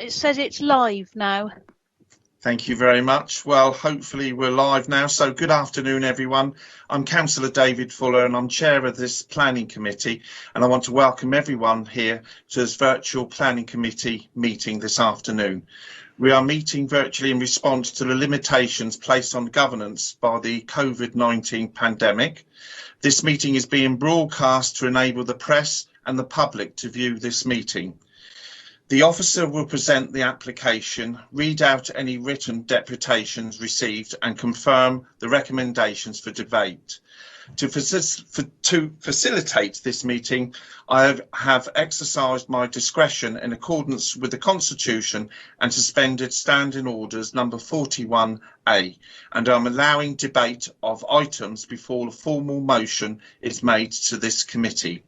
It says it's live now. Thank you very much. Well, hopefully we're live now. So good afternoon, everyone. I'm Councillor David Fuller and I'm chair of this planning committee, and I want to welcome everyone here to this virtual planning committee meeting this afternoon. We are meeting virtually in response to the limitations placed on governance by the COVID-19 pandemic. This meeting is being broadcast to enable the press and the public to view this meeting. The officer will present the application, read out any written deputations received and confirm the recommendations for debate. To facilitate this meeting, I have exercised my discretion in accordance with the Constitution and suspended Standing Orders number 41A, and I'm allowing debate of items before the formal motion is made to this committee.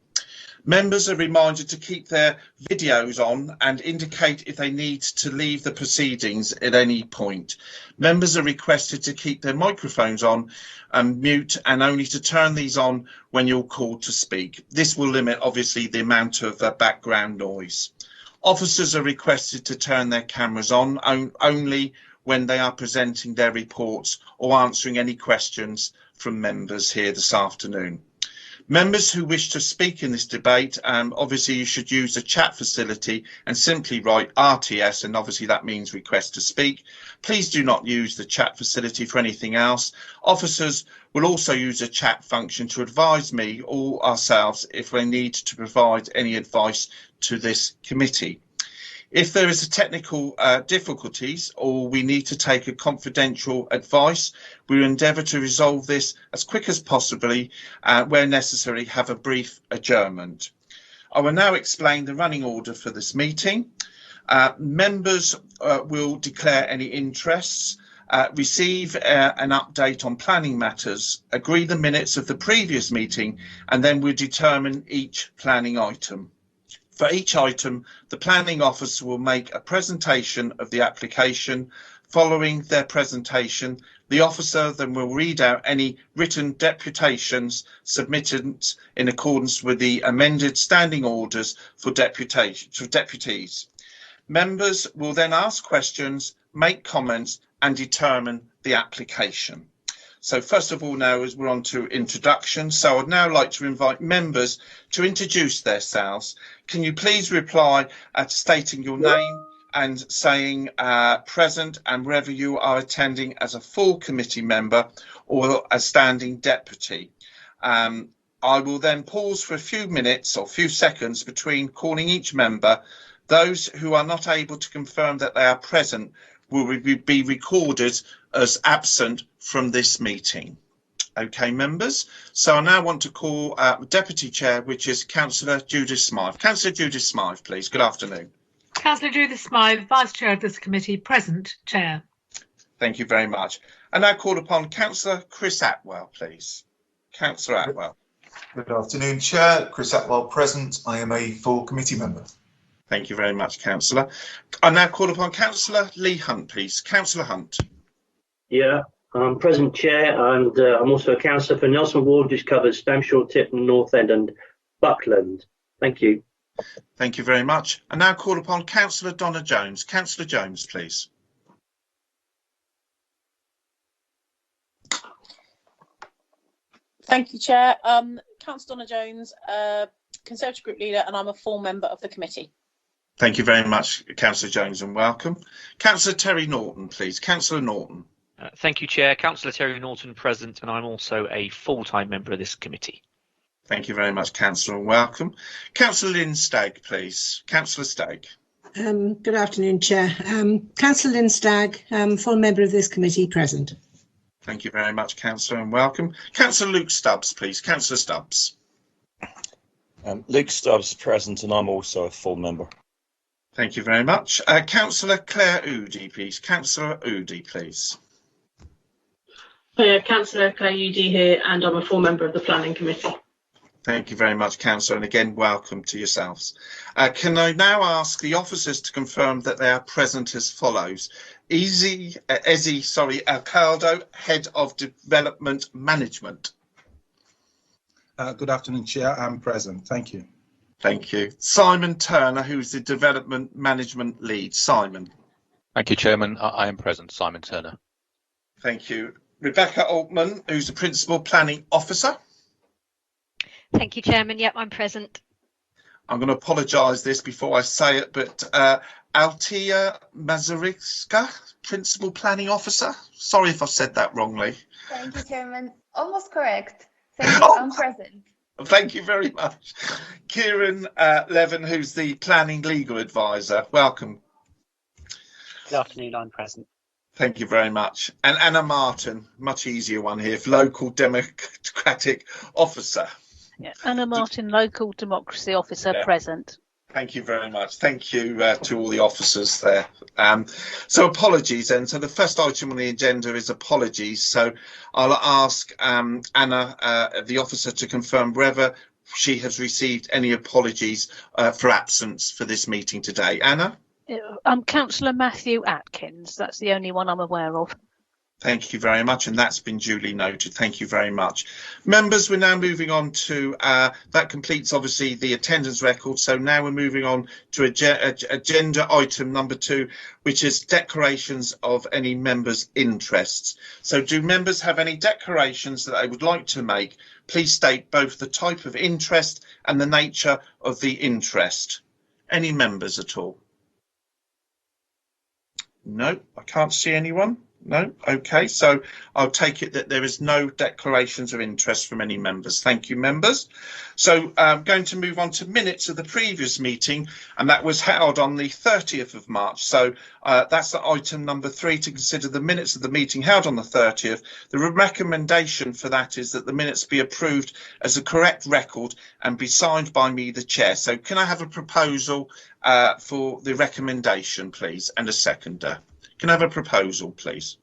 Members are reminded to keep their videos on and indicate if they need to leave the proceedings at any point. Members are requested to keep their microphones on and mute, and only to turn these on when you're called to speak. This will limit, obviously, the amount of background noise. Officers are requested to turn their cameras on only when they are presenting their reports or answering any questions from members here this afternoon. Members who wish to speak in this debate, obviously you should use the chat facility and simply write RTS, and obviously that means request to speak. Please do not use the chat facility for anything else. Officers will also use the chat function to advise me or ourselves if they need to provide any advice to this committee. If there is a technical difficulties or we need to take a confidential advice, we will endeavour to resolve this as quick as possibly, where necessary, have a brief adjournment. I will now explain the running order for this meeting. Members will declare any interests, receive an update on planning matters, agree the minutes of the previous meeting, and then we'll determine each planning item. For each item, the planning officer will make a presentation of the application. Following their presentation, the officer then will read out any written deputations submitted in accordance with the amended standing orders for deputies. Members will then ask questions, make comments and determine the application. So first of all, now as we're on to introductions, so I'd now like to invite members to introduce themselves. Can you please reply stating your name and saying present and wherever you are attending as a full committee member or a standing deputy. I will then pause for a few minutes or few seconds between calling each member. Those who are not able to confirm that they are present will be recorded as absent from this meeting. Okay, members. So I now want to call Deputy Chair, which is Councillor Judith Smythe. Councillor Judith Smythe, please. Good afternoon. Councillor Judith Smythe, Vice Chair of this committee, present, Chair. Thank you very much. I now call upon Councillor Chris Atwell, please. Councillor Atwell. Good afternoon, Chair. Chris Atwell, present. I am a full committee member. Thank you very much, Councillor. I now call upon Councillor Lee Hunt, please. Councillor Hunt. Yeah, I'm present, Chair, and I'm also a councillor for Nelson Ward, which covers Stamford, Tipton, North End and Buckland. Thank you. Thank you very much. I now call upon Councillor Donna Jones. Councillor Jones, please. Thank you, Chair. Councillor Donna Jones, Conservative Group Leader, and I'm a full member of the committee. Thank you very much, Councillor Jones, and welcome. Councillor Terry Norton, please. Councillor Norton. Thank you, Chair. Councillor Terry Norton, present, and I'm also a full-time member of this committee. Thank you very much, Councillor, and welcome. Councillor Lynn Stagg, please. Councillor Stagg. Good afternoon, Chair. Councillor Lynn Stagg, full member of this committee, present. Thank you very much, Councillor, and welcome. Councillor Luke Stubbs, please. Councillor Stubbs. Luke Stubbs, present, and I'm also a full member. Thank you very much. Councillor Claire Oudie, please. Councillor Oudie, please. Councillor Claire Oudie here, and I'm a full member of the Planning Committee. Thank you very much, Councillor, and again, welcome to yourselves. Can I now ask the officers to confirm that they are present as follows? Ezzy Alcaldo, Head of Development Management. Good afternoon, Chair. I'm present. Thank you. Thank you. Simon Turner, who's the Development Management Lead. Simon. Thank you, Chairman. I am present, Simon Turner. Thank you. Rebecca Altman, who's the Principal Planning Officer. Thank you, Chairman. Yep, I'm present. I'm going to apologise this before I say it, but Altia Mazuricka, Principal Planning Officer. Sorry if I've said that wrongly. Thank you, Chairman. Almost correct. Thank you. I'm present. Thank you very much. Kieran Levin, who's the Planning Legal Advisor. Welcome. Good afternoon. I'm present. Thank you very much. And Anna Martin, much easier one here, Local Democratic Officer. Yeah, Anna Martin, Local Democracy Officer, present. Thank you very much. Thank you to all the officers there. So apologies then. So the first item on the agenda is apologies. So I'll ask Anna, the officer, to confirm whether she has received any apologies for absence for this meeting today. Anna? Councillor Matthew Atkins. That's the only one I'm aware of. Thank you very much, and that's been duly noted. Thank you very much. Members, we're now moving on to, that completes obviously the attendance record, so now we're moving on to agenda item number 2, which is declarations of any members' interests. So do members have any declarations that they would like to make? Please state both the type of interest and the nature of the interest. Any members at all? No, I can't see anyone. No? Okay, so I'll take it that there is no declarations of interest from any members. Thank you, members. So I'm going to move on to minutes of the previous meeting, and that was held on the 30th of March. So that's the item number 3, to consider the minutes of the meeting held on the 30th. The recommendation for that is that the minutes be approved as a correct record and be signed by me, the chair. So can I have a proposal for the recommendation, please, and a seconder? Can I have a proposal, please?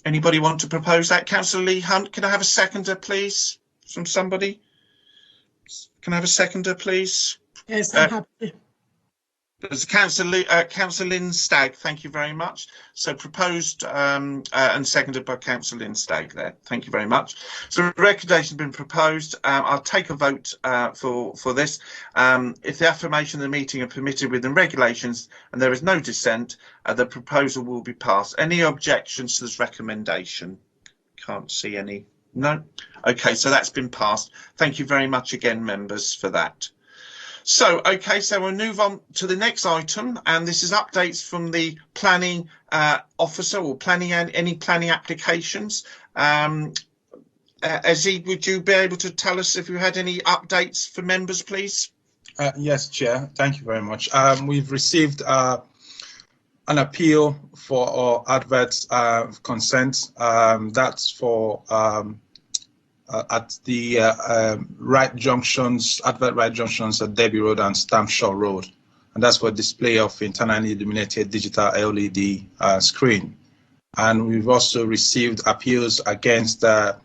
Anybody want to propose that? Councillor Lee Hunt, can I have a seconder, please, from somebody? Can I have a seconder, please? Yes, I'm happy. There's Councillor Lynn Stagg, thank you very much. So proposed and seconded by Councillor Lynn Stagg there. Thank you very much. So the recommendation has been proposed. I'll take a vote for this. If the affirmation of the meeting are permitted within regulations and there is no dissent, the proposal will be passed. Any objections to this recommendation? Can't see any. No? Okay, so that's been passed. Thank you very much again, members, for that. So, okay, so we'll move on to the next item, and this is updates from the planning officer or planning and any planning applications. Ezzy, would you be able to tell us if you had any updates for members, please? Yes, Chair. Thank you very much. We've received an appeal for our advert consent. That's for at the advert right junctions at Derby Road and Stamford Road, and that's for display of internally illuminated digital LED screen. And we've also received appeals against a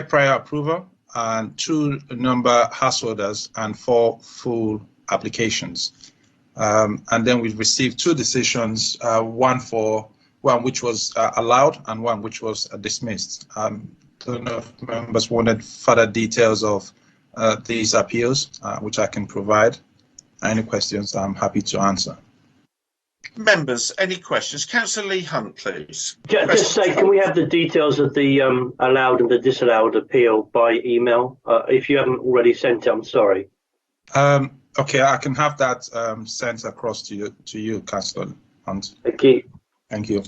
prior approval and 2 number householders and 4 full applications. And then we've received 2 decisions, one which was allowed and one which was dismissed. Don't know if members wanted further details of these appeals, which I can provide. Any questions, I'm happy to answer. Members, any questions? Councillor Lee Hunt, please. Just say, can we have the details of the allowed and the disallowed appeal by email? If you haven't already sent it, I'm sorry. Okay, I can have that sent across to you, Councillor Hunt. Thank you. Thank you.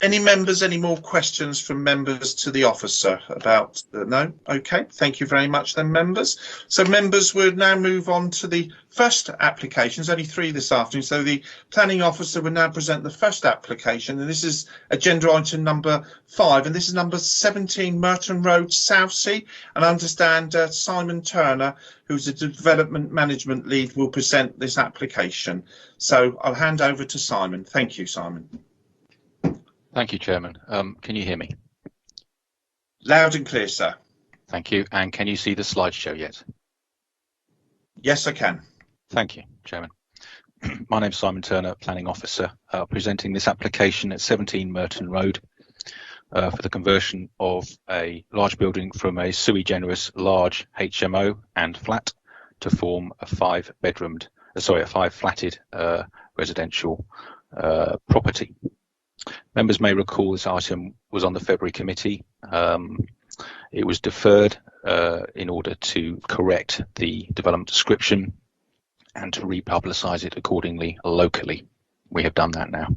Any members, any more questions from members to the officer about no? Okay, thank you very much then, members. So members, we'll now move on to the first applications, only 3 this afternoon. So the planning officer will now present the first application, and this is agenda item number 5, and this is number 17 Merton Road, Southsea. And I understand Simon Turner, who's the Development Management Lead, will present this application. So I'll hand over to Simon. Thank you, Simon. Thank you, Chairman. Can you hear me? Loud and clear, sir. Thank you. And can you see the slideshow yet? Yes, I can. Thank you, Chairman. My name's Simon Turner, Planning Officer, presenting this application at 17 Merton Road. for the conversion of a large building from a sui generis large HMO and flat to form a five flatted residential property. Members may recall this item was on the February committee. It was deferred in order to correct the development description and to republicise it accordingly locally. We have done that now.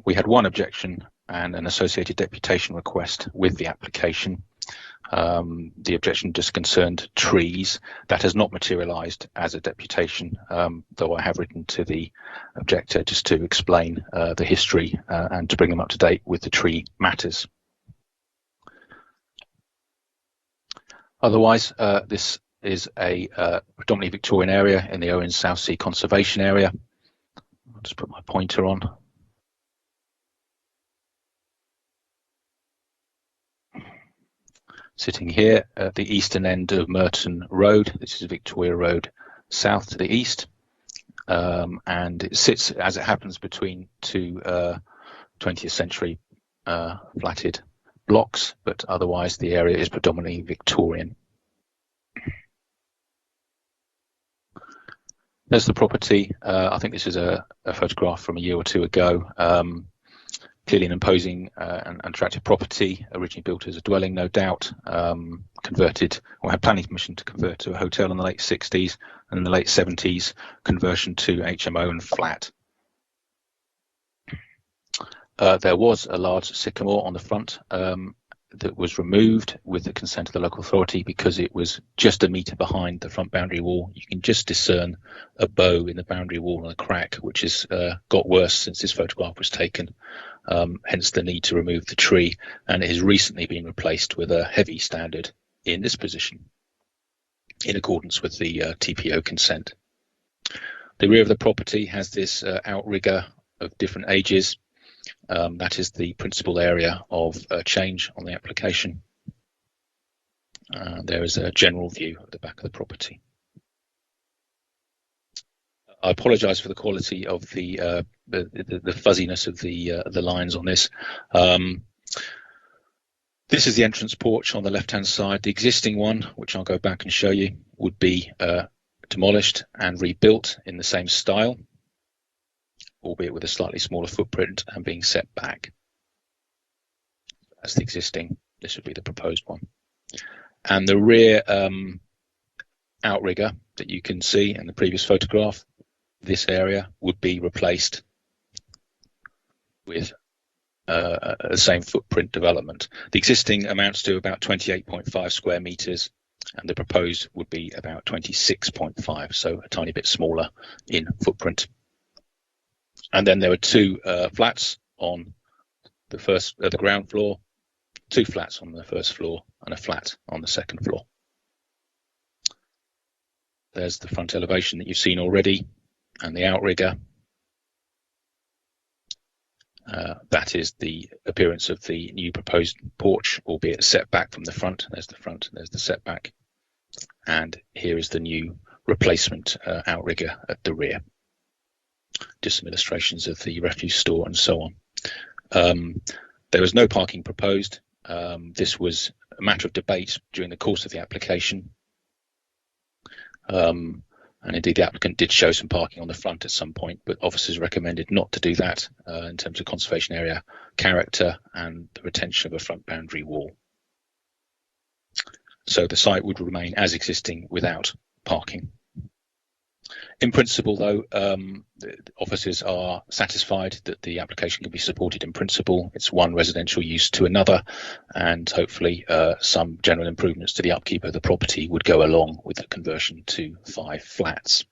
We had one objection and an associated deputation request with the application. The objection just concerned trees. That has not materialised as a deputation, though I have written to the objector just to explain the history and to bring them up to date with the tree matters. Otherwise, this is a predominantly Victorian area in the Owen South Sea Conservation Area. I'll just put my pointer on. Sitting here at the eastern end of Merton Road. This is Victoria Road south to the east, and it sits, as it happens, between two 20th century flatted blocks, but otherwise the area is predominantly Victorian. There's the property. I think this is a photograph from a year or two ago. Clearly an imposing and attractive property, originally built as a dwelling, no doubt, converted or had planning permission to convert to a hotel in the late 60s, and in the late 70s, conversion to HMO and flat. There was a large sycamore on the front that was removed with the consent of the local authority because it was just a metre behind the front boundary wall. You can just discern a bow in the boundary wall and a crack, which has got worse since this photograph was taken. Hence the need to remove the tree, and it has recently been replaced with a heavy standard in this position in accordance with the TPO consent. The rear of the property has this outrigger of different ages. That is the principal area of change on the application. There is a general view of the back of the property. I apologise for the quality of the fuzziness of the lines on this. This is the entrance porch on the left-hand side. The existing one, which I'll go back and show you, would be demolished and rebuilt in the same style, albeit with a slightly smaller footprint and being set back. That's the existing. This would be the proposed one. And the rear outrigger that you can see in the previous photograph, this area would be replaced with the same footprint development. The existing amounts to about 28.5 square metres, and the proposed would be about 26.5, so a tiny bit smaller in footprint. And then there were two flats on the ground floor, two flats on the first floor, and a flat on the second floor. There's the front elevation that you've seen already, and the outrigger. That is the appearance of the new proposed porch, albeit set back from the front. There's the front, there's the setback, and here is the new replacement outrigger at the rear. Just some illustrations of the refuse store and so on. There was no parking proposed. This was a matter of debate during the course of the application. And indeed, the applicant did show some parking on the front at some point, but officers recommended not to do that in terms of conservation area character and the retention of a front boundary wall. So the site would remain as existing without parking. In principle, though, the officers are satisfied that the application can be supported in principle. It's one residential use to another, and hopefully some general improvements to the upkeep of the property would go along with the conversion to 5 flats.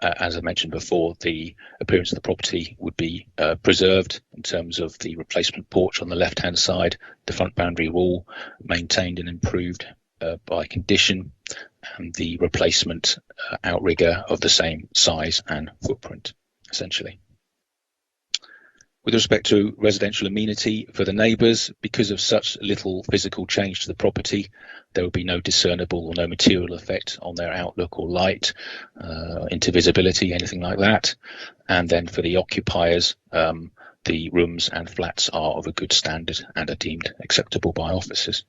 As I mentioned before, the appearance of the property would be preserved in terms of the replacement porch on the left-hand side, the front boundary wall maintained and improved by condition, and the replacement outrigger of the same size and footprint, essentially. With respect to residential amenity for the neighbours, because of such little physical change to the property, there will be no discernible or no material effect on their outlook or light, into visibility, anything like that. And then for the occupiers, the rooms and flats are of a good standard and are deemed acceptable by officers.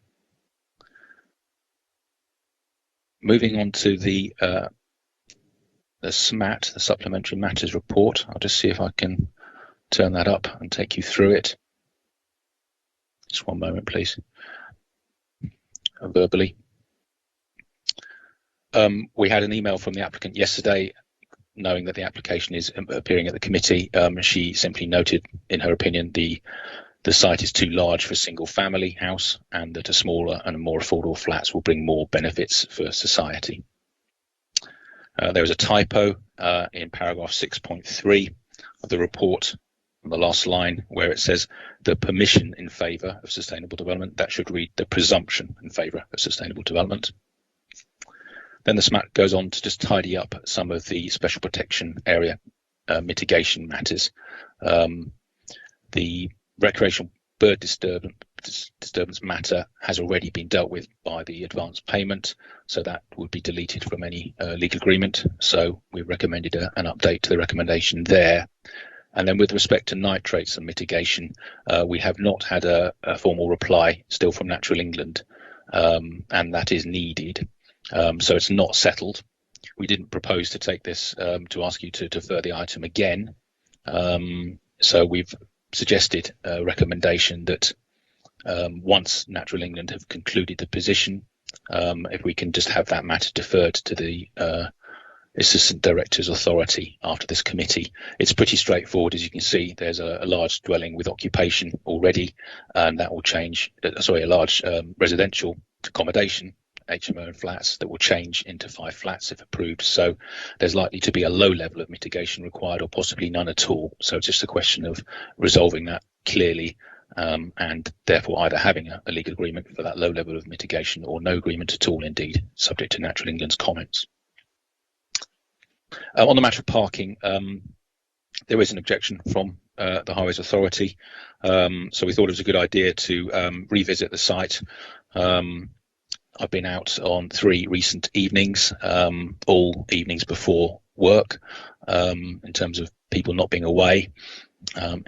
Moving on to the SMAT, the Supplementary Matters report. I'll just see if I can turn that up and take you through it. Just one moment, please. Verbally. We had an email from the applicant yesterday, knowing that the application is appearing at the committee. She simply noted, in her opinion, the site is too large for a single family house, and that a smaller and more affordable flats will bring more benefits for society. There was a typo in paragraph 6.3 of the report on the last line, where it says the permission in favour of sustainable development. That should read the presumption in favour of sustainable development. Then the SMAT goes on to just tidy up some of the special protection area mitigation matters. The recreational bird disturbance matter has already been dealt with by the advance payment, so that would be deleted from any legal agreement. So we recommended an update to the recommendation there. And then with respect to nitrates and mitigation, we have not had a formal reply still from Natural England, and that is needed. So it's not settled. We didn't propose to take this to ask you to defer the item again. So we've suggested a recommendation that once Natural England have concluded the position, if we can just have that matter deferred to the Assistant Director's authority after this committee. It's pretty straightforward. As you can see, there's a large dwelling with occupation already, and that will change, a large residential accommodation, HMO and flats, that will change into 5 flats if approved. So there's likely to be a low level of mitigation required, or possibly none at all. So it's just a question of resolving that clearly, and therefore either having a legal agreement for that low level of mitigation, or no agreement at all, indeed, subject to Natural England's comments. On the matter of parking, there is an objection from the Highways Authority, so we thought it was a good idea to revisit the site. I've been out on 3 recent evenings, all evenings before work, in terms of people not being away,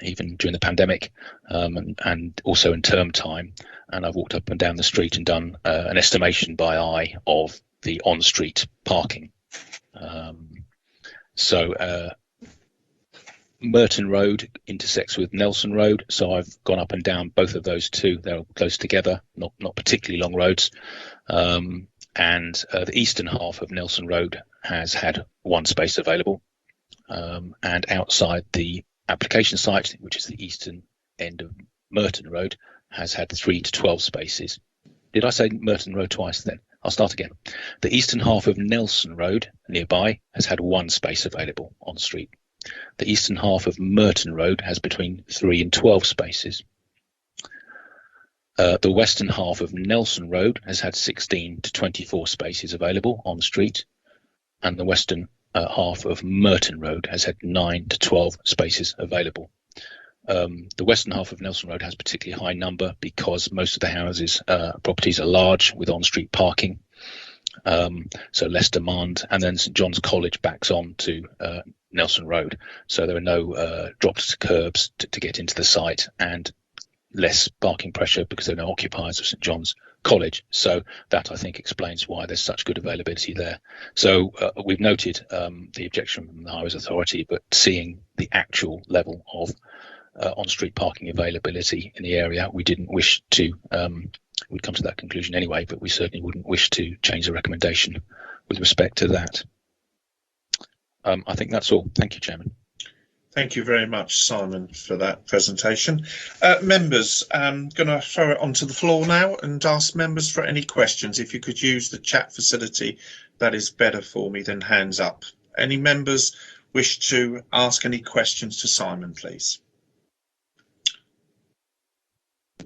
even during the pandemic, and also in term time. And I've walked up and down the street and done an estimation by eye of the on-street parking. So Merton Road intersects with Nelson Road, so I've gone up and down both of those two. They're close together, not particularly long roads. And the eastern half of Nelson Road has had 1 space available, and outside the application site, which is the eastern end of Merton Road, has had 3 to 12 spaces. Did I say Merton Road twice then? I'll start again. The eastern half of Nelson Road nearby has had 1 space available on street. The eastern half of Merton Road has between 3 and 12 spaces. The western half of Nelson Road has had 16 to 24 spaces available on street, and the western half of Merton Road has had 9 to 12 spaces available. The western half of Nelson Road has a particularly high number because most of the houses, properties are large with on-street parking, so less demand. And then St John's College backs on to Nelson Road, so there are no dropped curbs to get into the site, and less parking pressure because there are no occupiers of St John's College. So that, I think, explains why there's such good availability there. So we've noted the objection from the Highways Authority, but seeing the actual level of on-street parking availability in the area, we didn't wish to, we'd come to that conclusion anyway, but we certainly wouldn't wish to change the recommendation with respect to that. I think that's all. Thank you, Chairman. Thank you very much, Simon, for that presentation. Members, I'm going to throw it onto the floor now and ask members for any questions. If you could use the chat facility, that is better for me than hands up. Any members wish to ask any questions to Simon, please?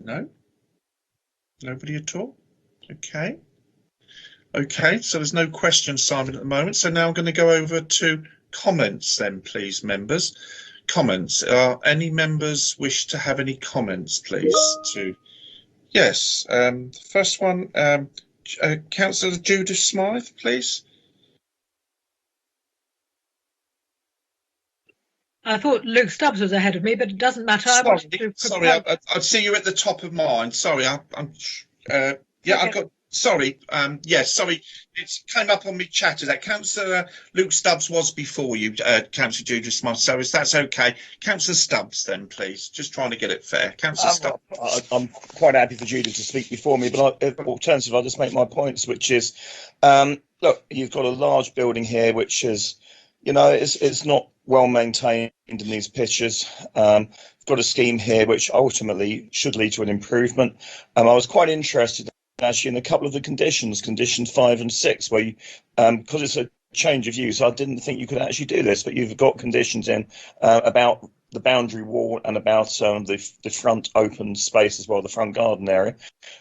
No? Nobody at all? Okay. Okay, so there's no questions, Simon, at the moment. So now I'm going to go over to comments then, please, members. Comments. Any members wish to have any comments, please? Yes. First one, Councillor Judith Smythe, please. I thought Luke Stubbs was ahead of me, but it doesn't matter. I wanted to Sorry, I see you at the top of mine. Sorry, I'm yeah, Okay. I've got. Sorry, yes, sorry. It came up on me chat that Councillor Luke Stubbs was before you, Councillor Judith Smith. So if that's okay, Councillor Stubbs, then please. Just trying to get it fair, Councillor Stubbs. I'm quite happy for Judith to speak before me, but alternatively, I'll just make my points, which is, look, you've got a large building here, which is, you know, it's not well maintained in these pictures. We've got a scheme here which ultimately should lead to an improvement. I was quite interested actually in a couple of the conditions, conditions 5 and 6, where you, because it's a change of use, I didn't think you could actually do this, but you've got conditions in about the boundary wall and about the front open space as well, the front garden area,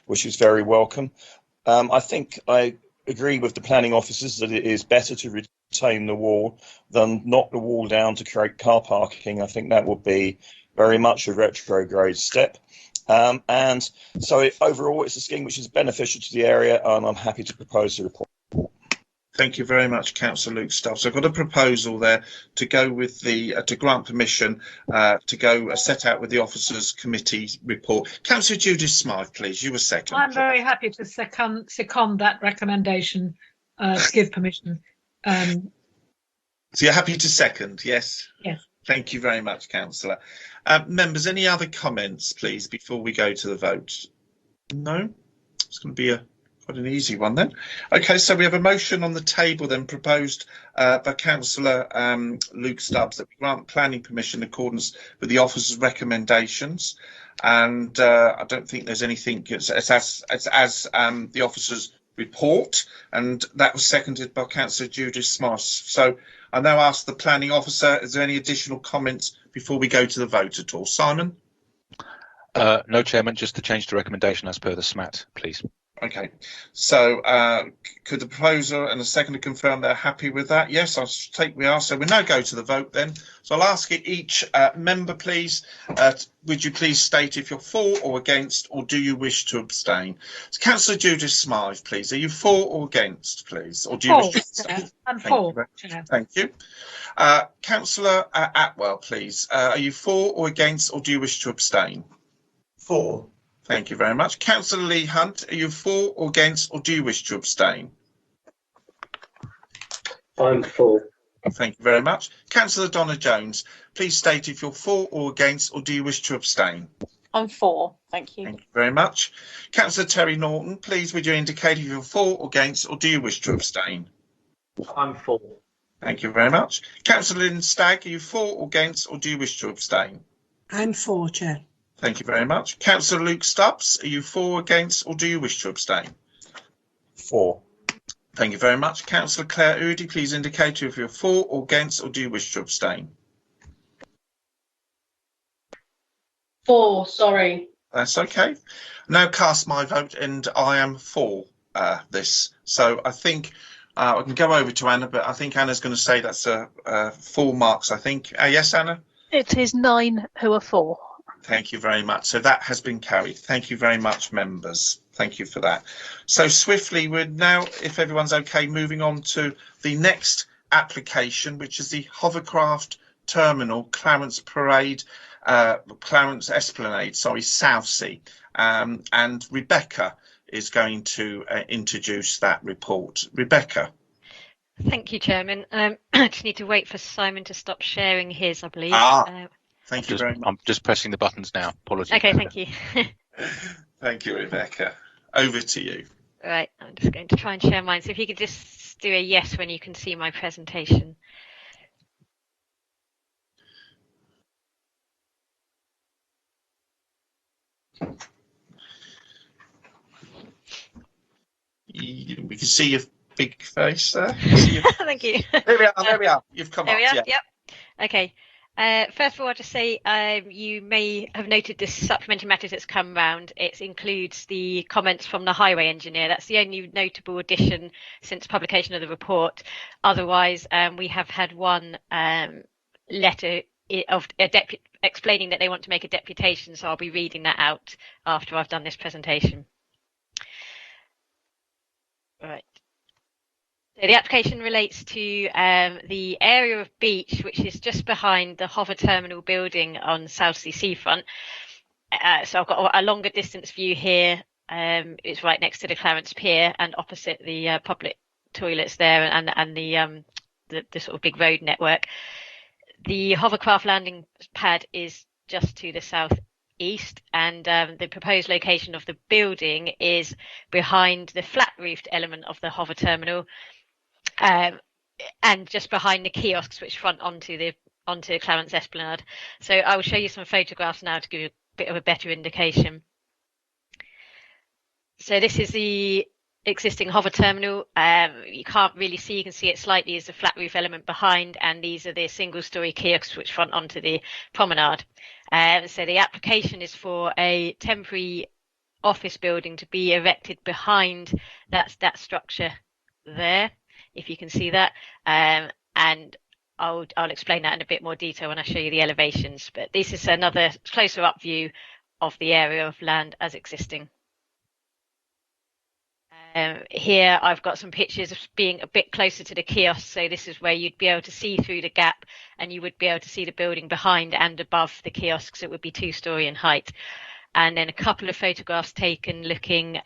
which is very welcome. I think I agree with the planning officers that it is better to retain the wall than knock the wall down to create car parking. I think that would be very much a retrograde step. And so overall, it's a scheme which is beneficial to the area, and I'm happy to propose the report. Thank you very much, Councillor Luke Stubbs. I've got a proposal there to go with the to grant permission to go set out with the Officers Committee report. Councillor Judith Smythe, please. You were second. I'm very happy to second that recommendation to give permission. So you're happy to second, yes? Yes. Thank you very much, Councillor. Members, any other comments, please, before we go to the vote? No? It's going to be quite an easy one then. Okay, so we have a motion on the table then proposed by Councillor Luke Stubbs that we grant planning permission in accordance with the officer's recommendations. And I don't think there's anything, it's as the officer's report, and that was seconded by Councillor Judith Smith. So I now ask the planning officer, is there any additional comments before we go to the vote at all? Simon? No, Chairman, just to change the recommendation as per the SMAT, please. Okay, so could the proposer and the seconder confirm they're happy with that? Yes, I take we are. So we now go to the vote then. So I'll ask each member, please, would you please state if you're for or against, or do you wish to abstain? So Councillor Judith Smythe, please, are you for or against, please? Or do you wish to abstain? I'm for. Thank you. Councillor Atwell, please, are you for or against, or do you wish to abstain? For. Thank you very much. Councillor Lee Hunt, are you for or against, or do you wish to abstain? I'm for. Thank you very much. Councillor Donna Jones, please state if you're for or against, or do you wish to abstain? I'm for. Thank you. Thank you very much. Councillor Terry Norton, please would you indicate if you're for or against, or do you wish to abstain? I'm for. Thank you very much. Councillor Lynn Stagg, are you for or against, or do you wish to abstain? I'm for, Chair. Thank you very much. Councillor Luke Stubbs, are you for, against, or do you wish to abstain? For. Thank you very much. Councillor Claire Udy, please indicate if you're for or against, or do you wish to abstain? For, sorry. That's okay. Now cast my vote, and I am for this. So I think I can go over to Anna, but I think Anna's going to say that's full marks, I think. Yes, Anna? It is 9 who are for. Thank you very much. So that has been carried. Thank you very much, members. Thank you for that. So swiftly, we're now, if everyone's okay, moving on to the next application, which is the Hovercraft Terminal Clarence Parade, Clarence Esplanade, sorry, Southsea. And Rebecca is going to introduce that report. Rebecca. Thank you, Chairman. I just need to wait for Simon to stop sharing his, I believe. Thank you very much. I'm just pressing the buttons now. Apologies. Okay, thank you. Thank you, Rebecca. Over to you. Right, I'm just going to try and share mine. So if you could just do a yes when you can see my presentation. We can see your big face there. Thank you. There we are. There we are. You've come there up. We are. Yeah. Yep. Okay. First of all, I'll just say you may have noted this supplementary matters that's come round. It includes the comments from the highway engineer. That's the only notable addition since publication of the report. Otherwise, we have had one letter of explaining that they want to make a deputation. So I'll be reading that out after I've done this presentation. Right. So the application relates to the area of beach, which is just behind the Hover Terminal building on Southsea Seafront. So I've got a longer distance view here. It's right next to the Clarence Pier and opposite the public toilets there and the sort of big road network. The hovercraft landing pad is just to the southeast, and the proposed location of the building is behind the flat-roofed element of the Hover Terminal, and just behind the kiosks which front onto Clarence Esplanade. So I will show you some photographs now to give you a bit of a better indication. So this is the existing Hover Terminal. You can't really see, you can see it slightly as a flat roof element behind, and these are the single-story kiosks which front onto the promenade. So the application is for a temporary office building to be erected behind that structure there, if you can see that. And I'll explain that in a bit more detail when I show you the elevations. But this is another closer up view of the area of land as existing. Here I've got some pictures of being a bit closer to the kiosk, so this is where you'd be able to see through the gap and you would be able to see the building behind and above the kiosks. It would be 2-story in height. And then a couple of photographs taken looking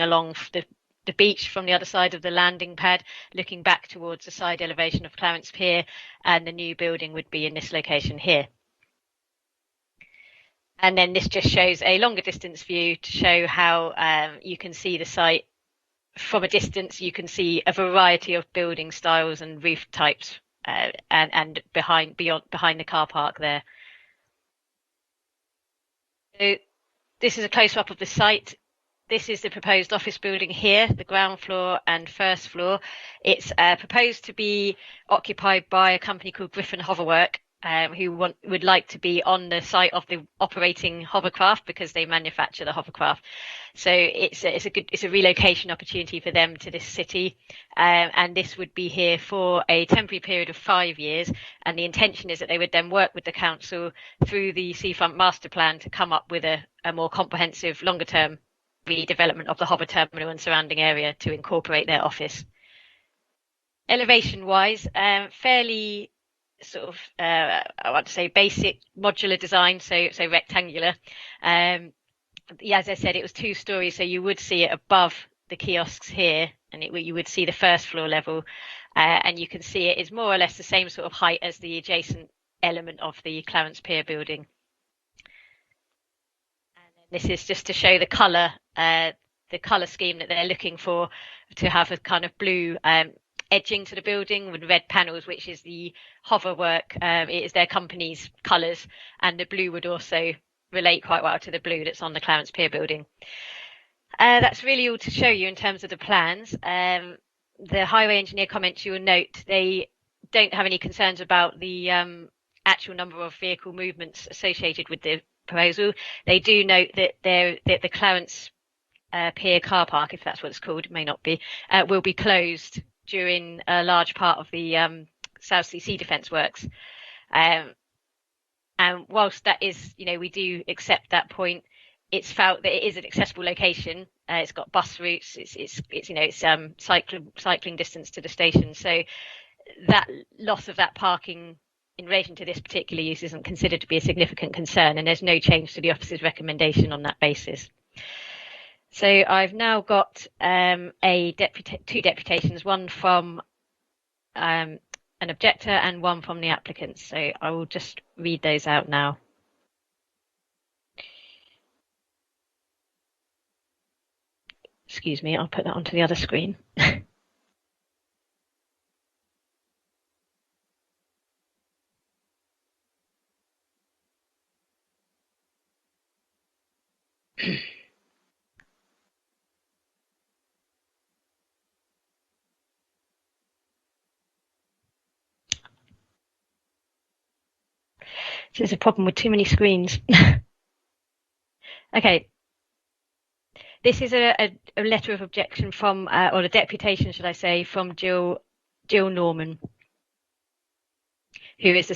along the beach from the other side of the landing pad, looking back towards the side elevation of Clarence Pier, and the new building would be in this location here. And then this just shows a longer distance view to show how you can see the site from a distance. You can see a variety of building styles and roof types, and behind the car park there. So this is a close-up of the site. This is the proposed office building here, the ground floor and first floor. It's proposed to be occupied by a company called Griffin Hoverwork, who would like to be on the site of the operating hovercraft because they manufacture the hovercraft. So it's a relocation opportunity for them to this city, and this would be here for a temporary period of 5 years. And the intention is that they would then work with the council through the Seafront Master Plan to come up with a more comprehensive, longer-term redevelopment of the Hover Terminal and surrounding area to incorporate their office. Elevation-wise, fairly sort of I want to say basic modular design, so rectangular. As I said, it was 2 stories, so you would see it above the kiosks here, and you would see the first floor level, and you can see it is more or less the same sort of height as the adjacent element of the Clarence Pier building. And this is just to show the colour scheme that they're looking for, to have a kind of blue edging to the building with red panels, which is the Hoverwork. It is their company's colours, and the blue would also relate quite well to the blue that's on the Clarence Pier building. That's really all to show you in terms of the plans. The highway engineer comments, you will note they don't have any concerns about the actual number of vehicle movements associated with the proposal. They do note that the Clarence Pier car park, if that's what it's called, it may not be, will be closed during a large part of the Southsea Sea Defence works. And whilst that is, we do accept that point, it's felt that it is an accessible location. It's got bus routes. It's cycling distance to the station. So that loss of that parking in relation to this particular use isn't considered to be a significant concern, and there's no change to the officer's recommendation on that basis. So I've now got two deputations, one from an objector and one from the applicant. So I will just read those out now. Excuse me, I'll put that onto the other screen. There's a problem with too many screens. Okay. This is a letter of objection from, or a deputation, should I say, from Jill Norman, who is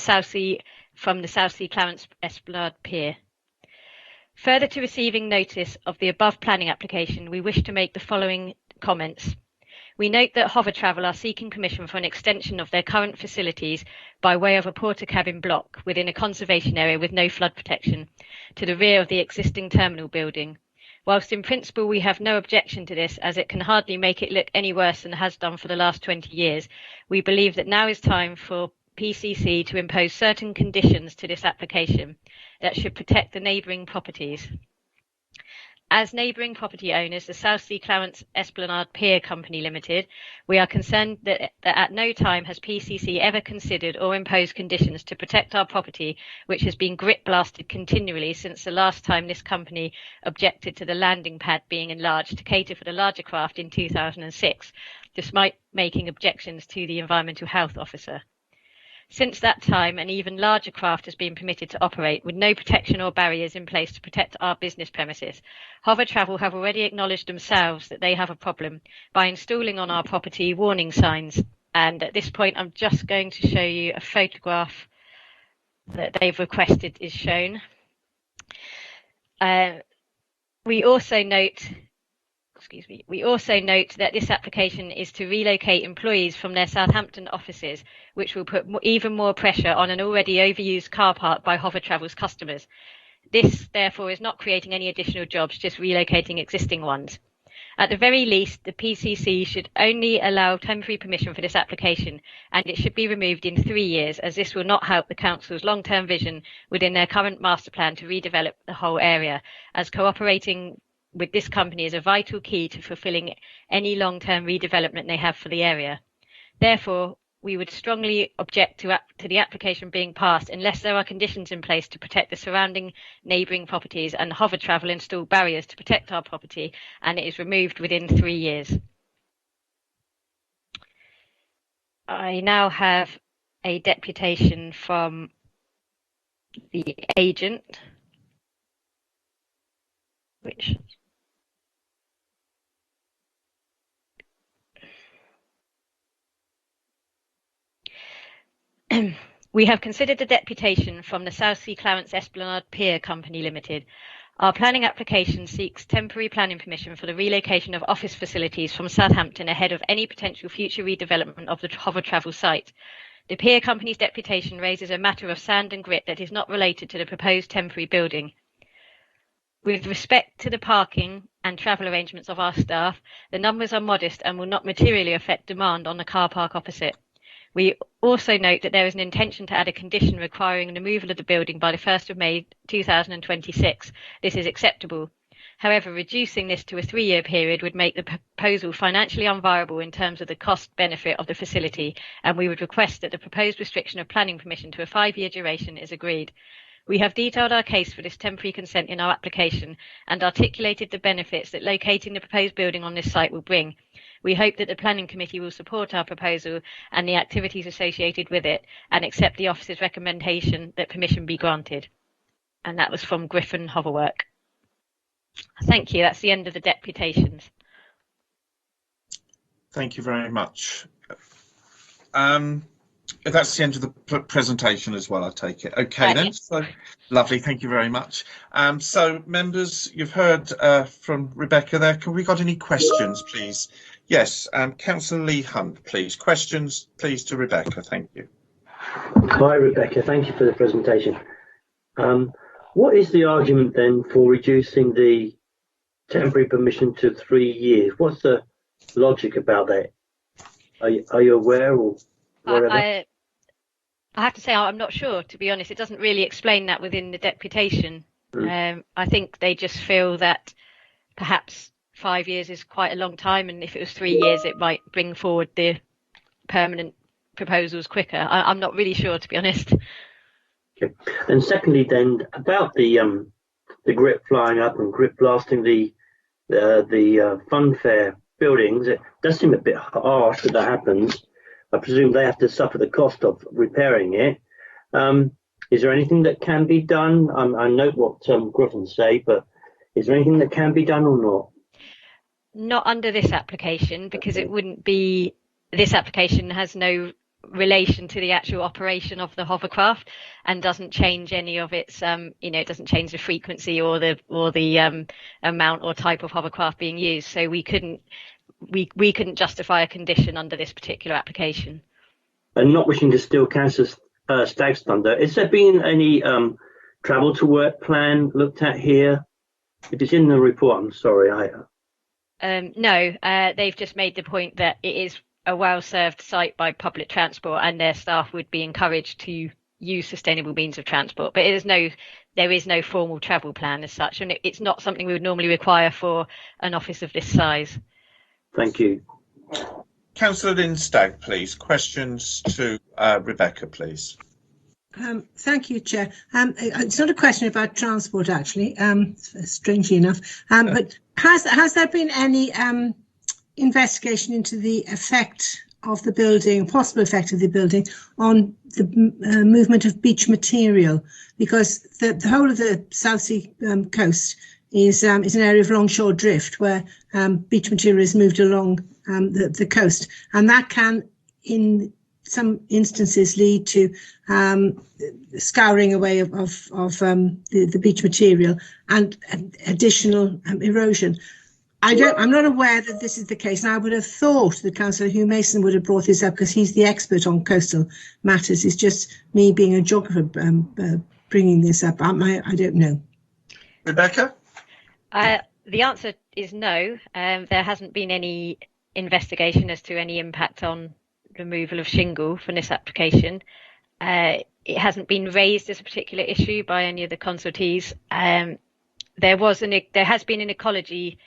from the Southsea Clarence Esplanade Pier. Further to receiving notice of the above planning application, we wish to make the following comments. We note that Hover Travel are seeking permission for an extension of their current facilities by way of a porter cabin block within a conservation area with no flood protection to the rear of the existing terminal building. Whilst in principle we have no objection to this, as it can hardly make it look any worse than it has done for the last 20 years, we believe that now is time for PCC to impose certain conditions to this application that should protect the neighbouring properties. As neighbouring property owners, the South Sea Clarence Esplanade Pier Company Limited, we are concerned that at no time has PCC ever considered or imposed conditions to protect our property, which has been grit blasted continually since the last time this company objected to the landing pad being enlarged to cater for the larger craft in 2006, despite making objections to the Environmental Health Officer. Since that time, an even larger craft has been permitted to operate with no protection or barriers in place to protect our business premises. Hover Travel have already acknowledged themselves that they have a problem by installing on our property warning signs. And at this point, I'm just going to show you a photograph that they've requested is shown. We also note that this application is to relocate employees from their Southampton offices, which will put even more pressure on an already overused car park by Hover Travel's customers. This, therefore, is not creating any additional jobs, just relocating existing ones. At the very least, the PCC should only allow temporary permission for this application, and it should be removed in 3 years, as this will not help the Council's long-term vision within their current master plan to redevelop the whole area, as cooperating with this company is a vital key to fulfilling any long-term redevelopment they have for the area. Therefore, we would strongly object to the application being passed unless there are conditions in place to protect the surrounding neighbouring properties and Hover Travel install barriers to protect our property, and it is removed within 3 years. I now have a deputation from the agent, which we have considered a deputation from the South Sea Clarence Esplanade Pier Company Limited. Our planning application seeks temporary planning permission for the relocation of office facilities from Southampton ahead of any potential future redevelopment of the Hover Travel site. The Pier Company's deputation raises a matter of sand and grit that is not related to the proposed temporary building. With respect to the parking and travel arrangements of our staff, the numbers are modest and will not materially affect demand on the car park opposite. We also note that there is an intention to add a condition requiring removal of the building by the 1st of May 2026. This is acceptable. However, reducing this to a 3-year period would make the proposal financially unviable in terms of the cost-benefit of the facility, and we would request that the proposed restriction of planning permission to a 5-year duration is agreed. We have detailed our case for this temporary consent in our application and articulated the benefits that locating the proposed building on this site will bring. We hope that the Planning Committee will support our proposal and the activities associated with it and accept the Office's recommendation that permission be granted. And that was from Griffin Hoverwork. Thank you. That's the end of the deputations. Thank you very much. That's the end of the presentation as well, I take it. Okay, then. So lovely. Thank you very much. So, members, you've heard from Rebecca there. Can we got any questions, please? Yes, Councillor Lee Hunt, please. Questions, please, to Rebecca. Thank you. Hi, Rebecca. Thank you for the presentation. What is the argument then for reducing the temporary permission to 3 years? What's the logic about that? Are you aware or whatever? I have to say I'm not sure, to be honest. It doesn't really explain that within the deputation. I think they just feel that perhaps 5 years is quite a long time, and if it was 3 years it might bring forward the permanent proposals quicker. I'm not really sure, to be honest. Okay. And secondly then, about the grit flying up and grit blasting the fun fair buildings, it does seem a bit harsh that happens. I presume they have to suffer the cost of repairing it. Is there anything that can be done? I know what Griffin say, but is there anything that can be done or not? Not under this application, because it wouldn't be. This application has no relation to the actual operation of the hovercraft and doesn't change any of its. It doesn't change the frequency or the amount or type of hovercraft being used. So we couldn't we couldn't justify a condition under this particular application. And not wishing to steal Councillor Stagg's thunder, has there been any travel to work plan looked at here? If it's in the report, I'm sorry. No, they've just made the point that it is a well-served site by public transport, and their staff would be encouraged to use sustainable means of transport. But there is no formal travel plan as such, and it's not something we would normally require for an office of this size. Thank you. Councillor Lynn Stagg, please. Questions to Rebecca, please. Thank you, Chair. It's not a question about transport, actually, strangely enough. But has there been any investigation into the effect of the building, possible effect of the building, on the movement of beach material? Because the whole of the South Sea coast is an area of longshore drift where beach material is moved along the coast, and that can, in some instances, lead to scouring away of the beach material and additional erosion. I'm not aware that this is the case, and I would have thought that Councillor Hugh Mason would have brought this up because he's the expert on coastal matters. It's just me being a geographer bringing this up. I don't know. Rebecca? The answer is no. There hasn't been any investigation as to any impact on removal of shingle from this application. It hasn't been raised as a particular issue by any of the consultees. There has been an ecology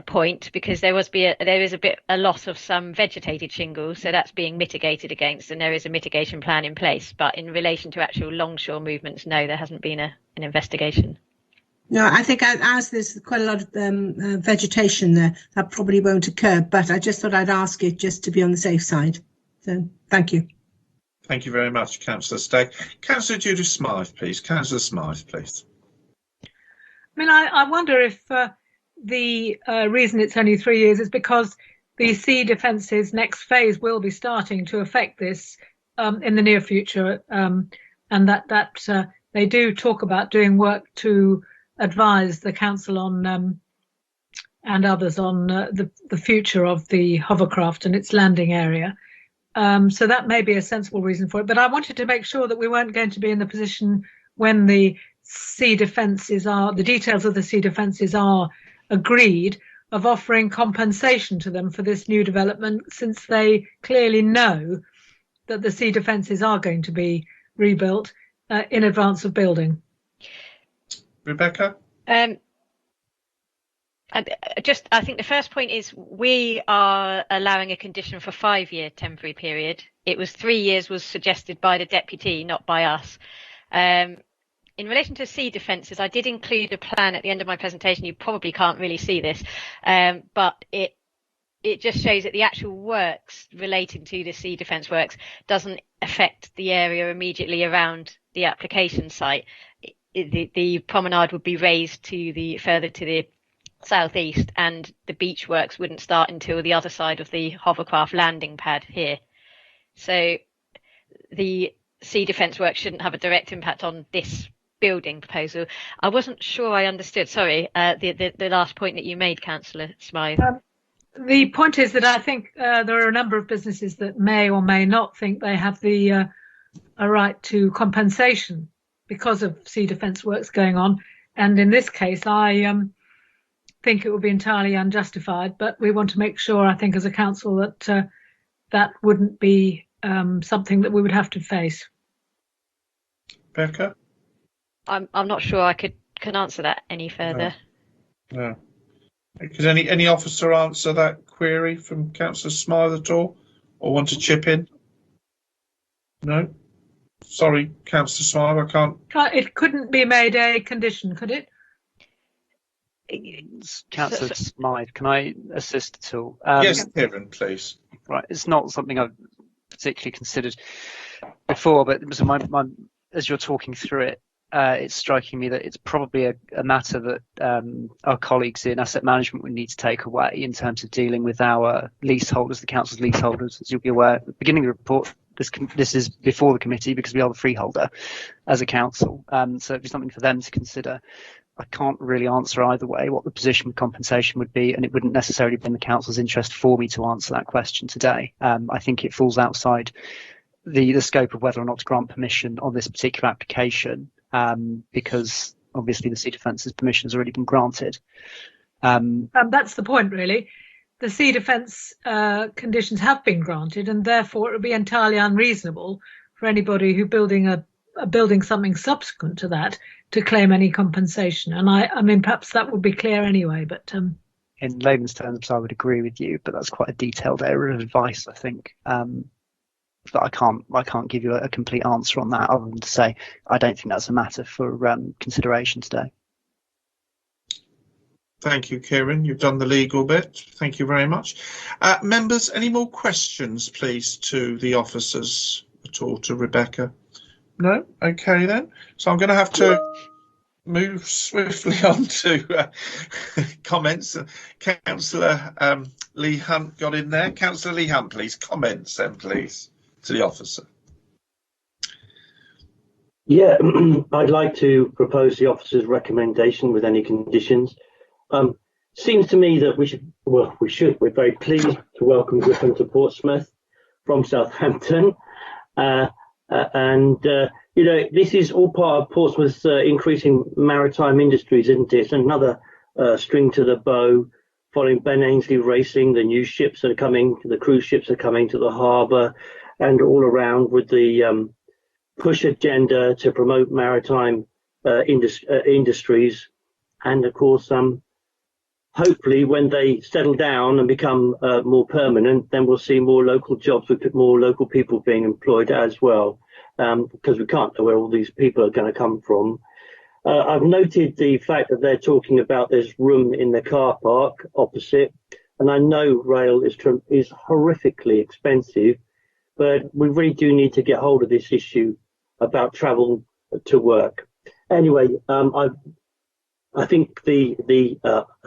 point because there is a loss of some vegetated shingle, so that's being mitigated against, and there is a mitigation plan in place. But in relation to actual longshore movements, no, there hasn't been an investigation. No, I think as there's quite a lot of vegetation there, that probably won't occur, but I just thought I'd ask it just to be on the safe side. So, thank you. Thank you very much, Councillor Stagg. Councillor Judith Smythe, please. Councillor Smythe, please. I mean, I wonder if the reason it's only 3 years is because the Sea Defence's next phase will be starting to affect this in the near future, and that they do talk about doing work to advise the council on and others on the future of the hovercraft and its landing area. So that may be a sensible reason for it. But I wanted to make sure that we weren't going to be in the position when the sea defences the details of the sea defences are agreed, of offering compensation to them for this new development, since they clearly know that the sea defences are going to be rebuilt in advance of building. Rebecca? I think the first point is we are allowing a condition for 5-year temporary period. It was 3 years was suggested by the deputy, not by us. In relation to sea defences, I did include a plan at the end of my presentation. You probably can't really see this, but it just shows that the actual works relating to the sea defence works doesn't affect the area immediately around the application site. The promenade would be raised further to the southeast, and the beach works wouldn't start until the other side of the hovercraft landing pad here. So the sea defence work shouldn't have a direct impact on this building proposal. I wasn't sure I understood, sorry, the last point that you made, Councillor Smythe. The point is that I think there are a number of businesses that may or may not think they have a right to compensation because of sea defence works going on. And in this case, I think it would be entirely unjustified, but we want to make sure, I think, as a council, that that wouldn't be something that we would have to face. Becca? I'm not sure I can answer that any further. No. Could any officer answer that query from Councillor Smythe at all, or want to chip in? No? Sorry, Councillor Smythe, I can't. It couldn't be made a condition, could it? Councillor Smythe, can I assist at all? Yes, Kieran, please. Right, it's not something I've particularly considered before, but as you're talking through it, it's striking me that it's probably a matter that our colleagues in asset management would need to take away in terms of dealing with our leaseholders, the council's leaseholders. As you'll be aware, at the beginning of the report, this is before the committee because we are the freeholder as a council. So it'd be something for them to consider. I can't really answer either way what the position with compensation would be, and it wouldn't necessarily be in the council's interest for me to answer that question today. I think it falls outside the scope of whether or not to grant permission on this particular application, because obviously the Sea Defence's permission has already been granted. That's the point, really. The sea defence conditions have been granted, and therefore it would be entirely unreasonable for anybody who building something subsequent to that to claim any compensation. And I mean, perhaps that would be clear anyway, but in layman's terms, I would agree with you, but that's quite a detailed area of advice, I think. But I can't give you a complete answer on that, other than to say I don't think that's a matter for consideration today. Thank you, Kieran. You've done the legal bit. Thank you very much. Members, any more questions, please, to the officers at all, to Rebecca? No? Okay, then. So I'm going to have to move swiftly on to comments. Councillor Lee Hunt got in there. Councillor Lee Hunt, please. Comments then, please, to the officer. Yeah, I'd like to propose the officer's recommendation with any conditions. Seems to me that we're very pleased to welcome Griffin to Portsmouth from Southampton. You know, this is all part of Portsmouth's increasing maritime industries, isn't it? Another string to the bow. Following Ben Ainsley Racing, the new ships are coming, the cruise ships are coming to the harbour, and all around with the push agenda to promote maritime industries. And of course, hopefully when they settle down and become more permanent, then we'll see more local jobs with more local people being employed as well, because we can't know where all these people are going to come from. I've noted the fact that they're talking about there's room in the car park opposite, and I know rail is horrifically expensive, but we really do need to get hold of this issue about travel to work. Anyway, I think the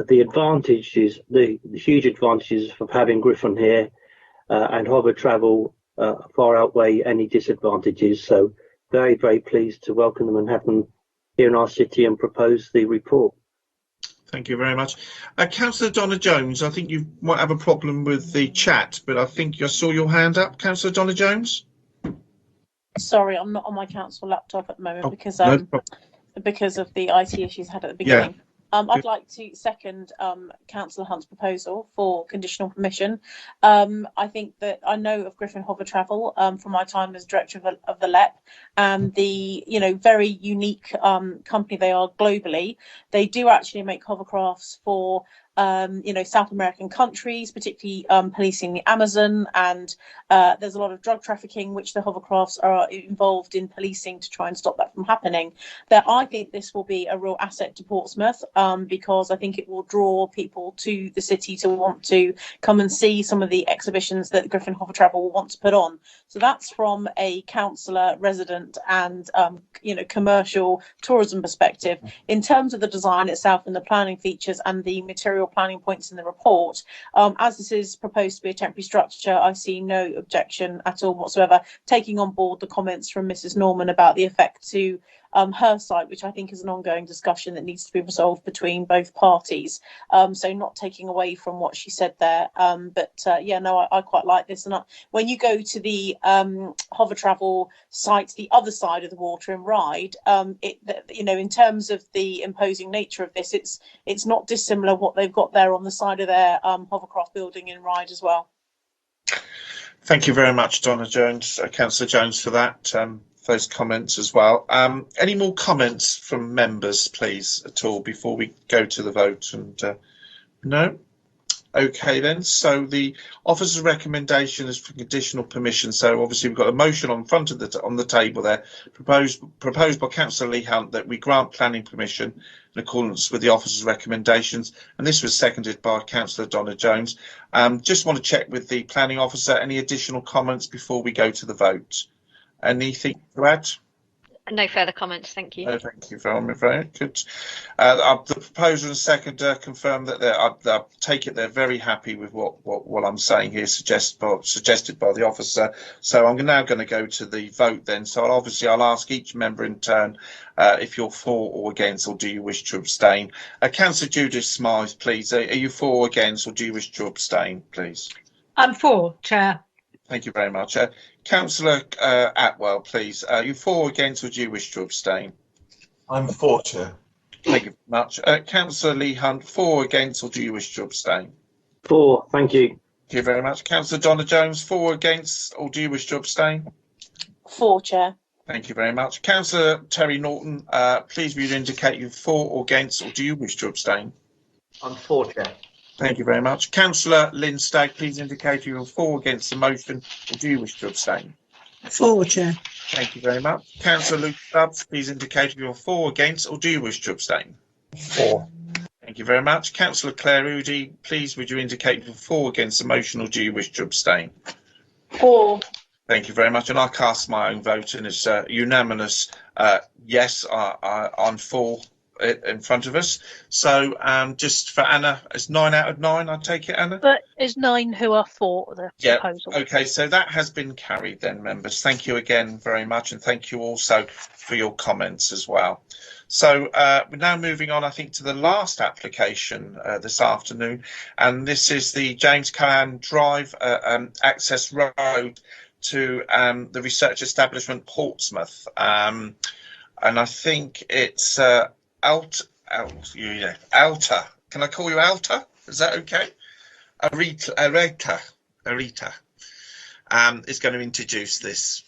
advantages, the huge advantages of having Griffin here and harbour travel far outweigh any disadvantages. So very, very pleased to welcome them and have them here in our city and propose the report. Thank you very much. Councillor Donna Jones, I think you might have a problem with the chat, but I think I saw your hand up. Councillor Donna Jones? Sorry, I'm not on my council laptop at the moment because of the IT issues had at the beginning. Yeah. I'd like to second Councillor Hunt's proposal for conditional permission. I think that I know of Griffin Hover Travel from my time as director of the LEP, and the very unique company they are globally. They do actually make hovercrafts for South American countries, particularly policing the Amazon, and there's a lot of drug trafficking which the hovercrafts are involved in policing to try and stop that from happening. That I think this will be a real asset to Portsmouth, because I think it will draw people to the city to want to come and see some of the exhibitions that Griffin Hover Travel will want to put on. So that's from a councillor, resident and commercial tourism perspective. In terms of the design itself and the planning features and the material planning points in the report, as this is proposed to be a temporary structure, I see no objection at all whatsoever, taking on board the comments from Mrs. Norman about the effect to her site, which I think is an ongoing discussion that needs to be resolved between both parties. So not taking away from what she said there, I quite like this. And when you go to the hover travel site, the other side of the water in Ryde, in terms of the imposing nature of this, it's not dissimilar what they've got there on the side of their hovercraft building in Ryde as well. Thank you very much, Donna Jones, Councillor Jones, for that. Those comments as well. Any more comments from members, please, at all before we go to the vote? And no? Okay then, so the officer's recommendation is for conditional permission. So obviously we've got a motion on front of on the table there, proposed by Councillor Lee Hunt, that we grant planning permission in accordance with the officer's recommendations, and this was seconded by Councillor Donna Jones. Just want to check with the planning officer, any additional comments before we go to the vote? Anything to add? No further comments, thank you. No, thank you very good. The proposer and seconder confirm that I take it they're very happy with what I'm saying here, suggested by the officer. So I'm now going to go to the vote then. So I'll ask each member in turn if you're for or against, or do you wish to abstain. Councillor Judith Smythe, please. Are you for or against, or do you wish to abstain, please? I'm for, Chair. Thank you very much. Councillor Atwell, please. Are you for or against, or do you wish to abstain? I'm for, Chair. Thank you very much. Councillor Lee Hunt, for or against, or do you wish to abstain? For, thank you. Thank you very much. Councillor Donna Jones, for or against, or do you wish to abstain? For, Chair. Thank you very much. Councillor Terry Norton, please will you indicate you're for or against, or do you wish to abstain? I'm for, Chair. Thank you very much. Councillor Lynn Stagg, please indicate you're for or against the motion, or do you wish to abstain? For, Chair. Thank you very much. Councillor Luke Stubbs, please indicate if you're for or against, or do you wish to abstain? For. Thank you very much. Councillor Claire Udy, please would you indicate if you're for or against the motion, or do you wish to abstain? For. Thank you very much. And I cast my own vote, and it's unanimous. Yes, I'm for it in front of us. So just for Anna, it's 9 out of 9, I take it, Anna? But it's 9 who are for the proposal. Okay, so that has been carried then, members. Thank you again very much, and thank you also for your comments as well. So we're now moving on, I think, to the last application this afternoon, and this is the James Callahan Drive access road to the research establishment Portsmouth, and I think it's Alta. Can I call you Alta? Is that okay? Arita is going to introduce this.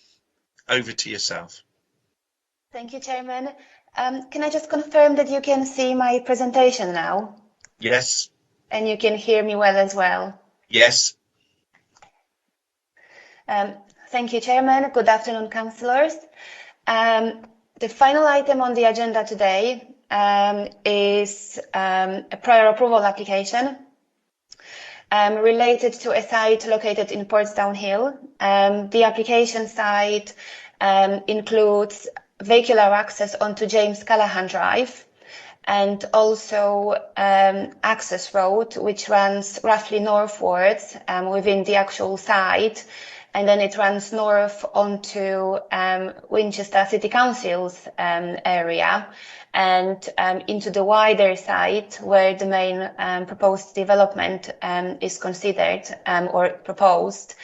Over to yourself. Thank you, Chairman. Can I just confirm that you can see my presentation now? Yes. And you can hear me well as well? Yes. Thank you, Chairman. Good afternoon, councillors. The final item on the agenda today is a prior approval application related to a site located in Portsdown Hill. The application site includes vehicular access onto James Callahan Drive and also access road, which runs roughly northwards within the actual site. And then it runs north onto Winchester City Council's area and into the wider site where the main proposed development is considered or proposed.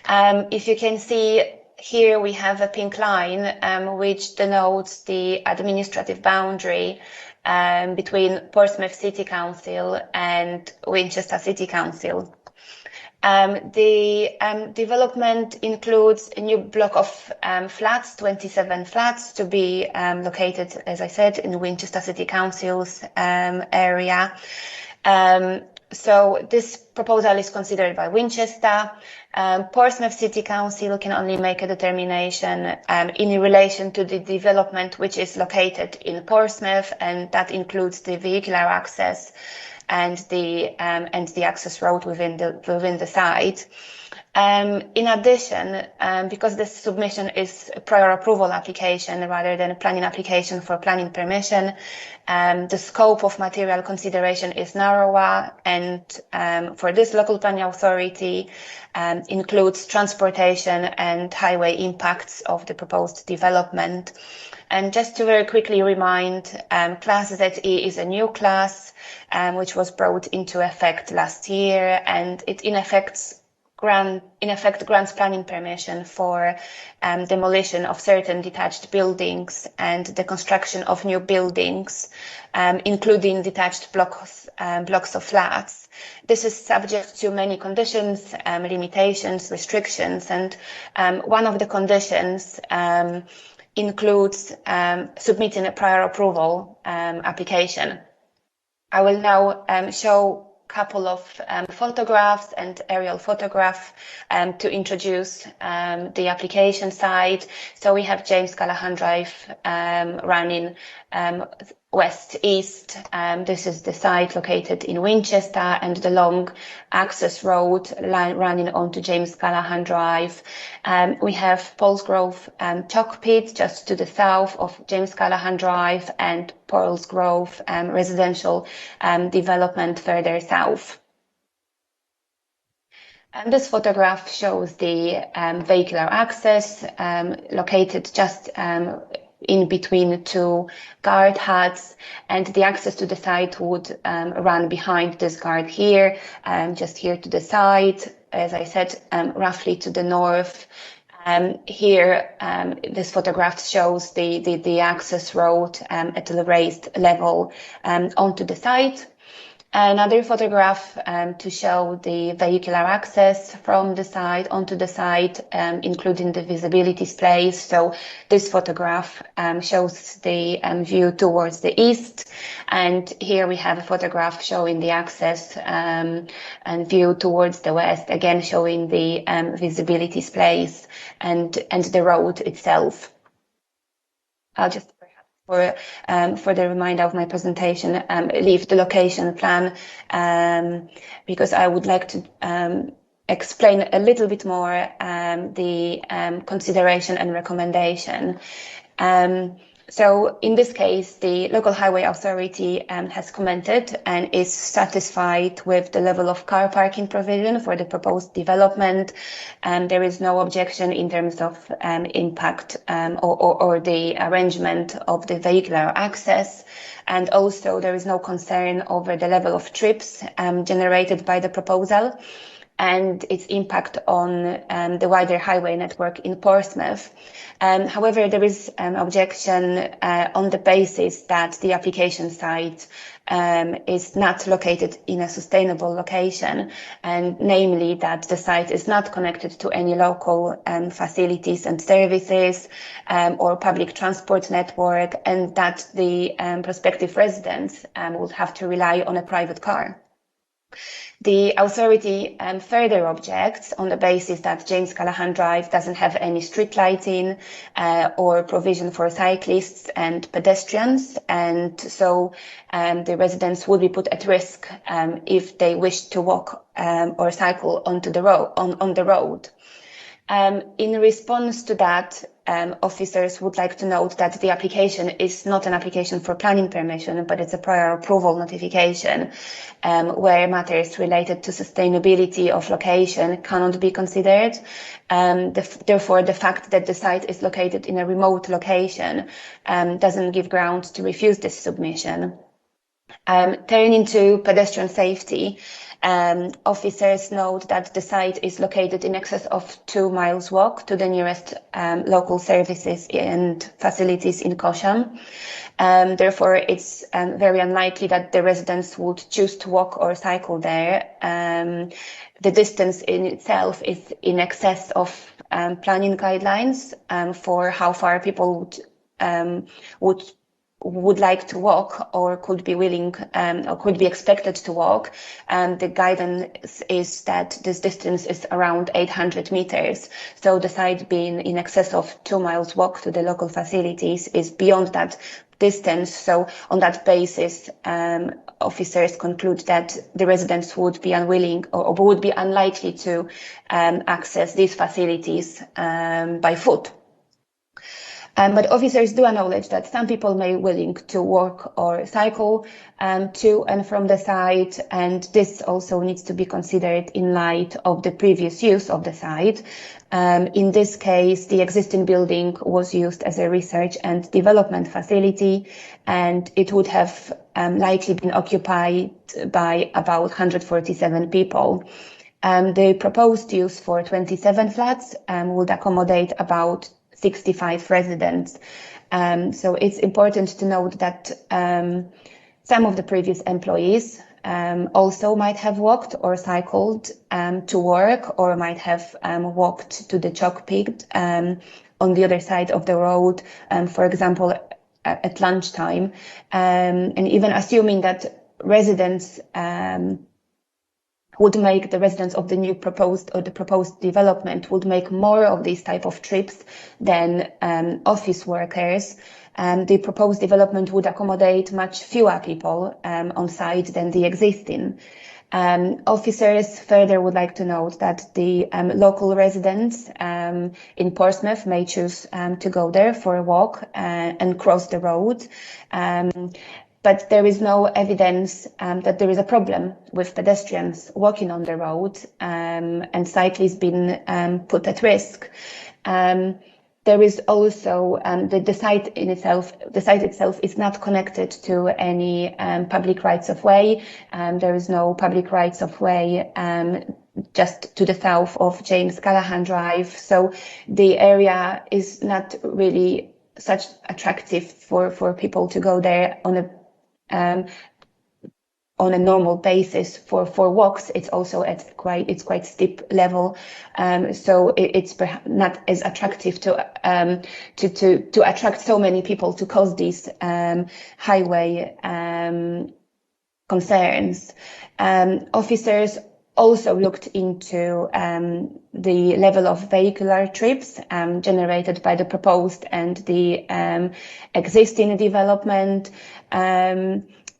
If you can see here, we have a pink line which denotes the administrative boundary between Portsmouth City Council and Winchester City Council. The development includes a new block of flats, 27 flats, to be located, as I said, in Winchester City Council's area. So this proposal is considered by Winchester. Portsmouth City Council can only make a determination in relation to the development which is located in Portsmouth, and that includes the vehicular access and the access road within the site. In addition, because this submission is a prior approval application rather than a planning application for planning permission, the scope of material consideration is narrower, and for this local planning authority includes transportation and highway impacts of the proposed development. And just to very quickly remind, Class ZE is a new class which was brought into effect last year, and it in effect grants planning permission for demolition of certain detached buildings and the construction of new buildings, including detached blocks of flats. This is subject to many conditions, limitations, restrictions, and one of the conditions includes submitting a prior approval application. I will now show a couple of photographs and aerial photograph to introduce the application site. So we have James Callahan Drive running west-east. This is the site located in Winchester, and the long access road running onto James Callahan Drive. We have Paulsgrove Chalk Pit just to the south of James Callahan Drive, and Paulsgrove residential development further south. This photograph shows the vehicular access located just in between two guard huts, and the access to the site would run behind this guard here, just here to the side, as I said, roughly to the north. Here, this photograph shows the access road at the raised level onto the site. Another photograph to show the vehicular access from the site onto the site, including the visibility space. So this photograph shows the view towards the east, and here we have a photograph showing the access and view towards the west, again showing the visibility space and the road itself. I'll just for the remainder of my presentation, leave the location plan because I would like to explain a little bit more the consideration and recommendation. So in this case, the local highway authority has commented and is satisfied with the level of car parking provision for the proposed development. There is no objection in terms of impact or the arrangement of the vehicular access. And also there is no concern over the level of trips generated by the proposal and its impact on the wider highway network in Portsmouth. However, there is an objection on the basis that the application site is not located in a sustainable location, and namely that the site is not connected to any local facilities and services or public transport network, and that the prospective residents would have to rely on a private car. The authority further objects on the basis that James Callahan Drive doesn't have any street lighting or provision for cyclists and pedestrians, and so the residents would be put at risk if they wish to walk or cycle onto the road, on the road. In response to that, officers would like to note that the application is not an application for planning permission, but it's a prior approval notification where matters related to sustainability of location cannot be considered. Therefore, the fact that the site is located in a remote location doesn't give ground to refuse this submission. Turning to pedestrian safety, officers note that the site is located in excess of 2 miles walk to the nearest local services and facilities in Cosham. Therefore, it's very unlikely that the residents would choose to walk or cycle there. The distance in itself is in excess of planning guidelines for how far people would like to walk or could be willing or could be expected to walk. The guidance is that this distance is around 800 meters. So the site being in excess of 2 miles walk to the local facilities is beyond that distance. So on that basis, officers conclude that the residents would be unwilling or would be unlikely to access these facilities by foot. But officers do acknowledge that some people may be willing to walk or cycle to and from the site, and this also needs to be considered in light of the previous use of the site. In this case, the existing building was used as a research and development facility, and it would have likely been occupied by about 147 people. The proposed use for 27 flats would accommodate about 65 residents. So it's important to note that some of the previous employees also might have walked or cycled to work, or might have walked to the chalk pit on the other side of the road, for example, at lunchtime. And even assuming that residents would make the residents of the new proposed development would make more of these type of trips than office workers. The proposed development would accommodate much fewer people on site than the existing. Officers further would like to note that the local residents in Portsmouth may choose to go there for a walk and cross the road. But there is no evidence that there is a problem with pedestrians walking on the road and cyclists being put at risk. There is also the site itself. The site itself is not connected to any public rights of way. There is no public rights of way just to the south of James Callaghan Drive. So the area is not really such attractive for people to go there on a normal basis for walks. It's also at quite steep level, so it's perhaps not as attractive to attract so many people to cause these highway concerns. Officers also looked into the level of vehicular trips generated by the proposed and the existing development.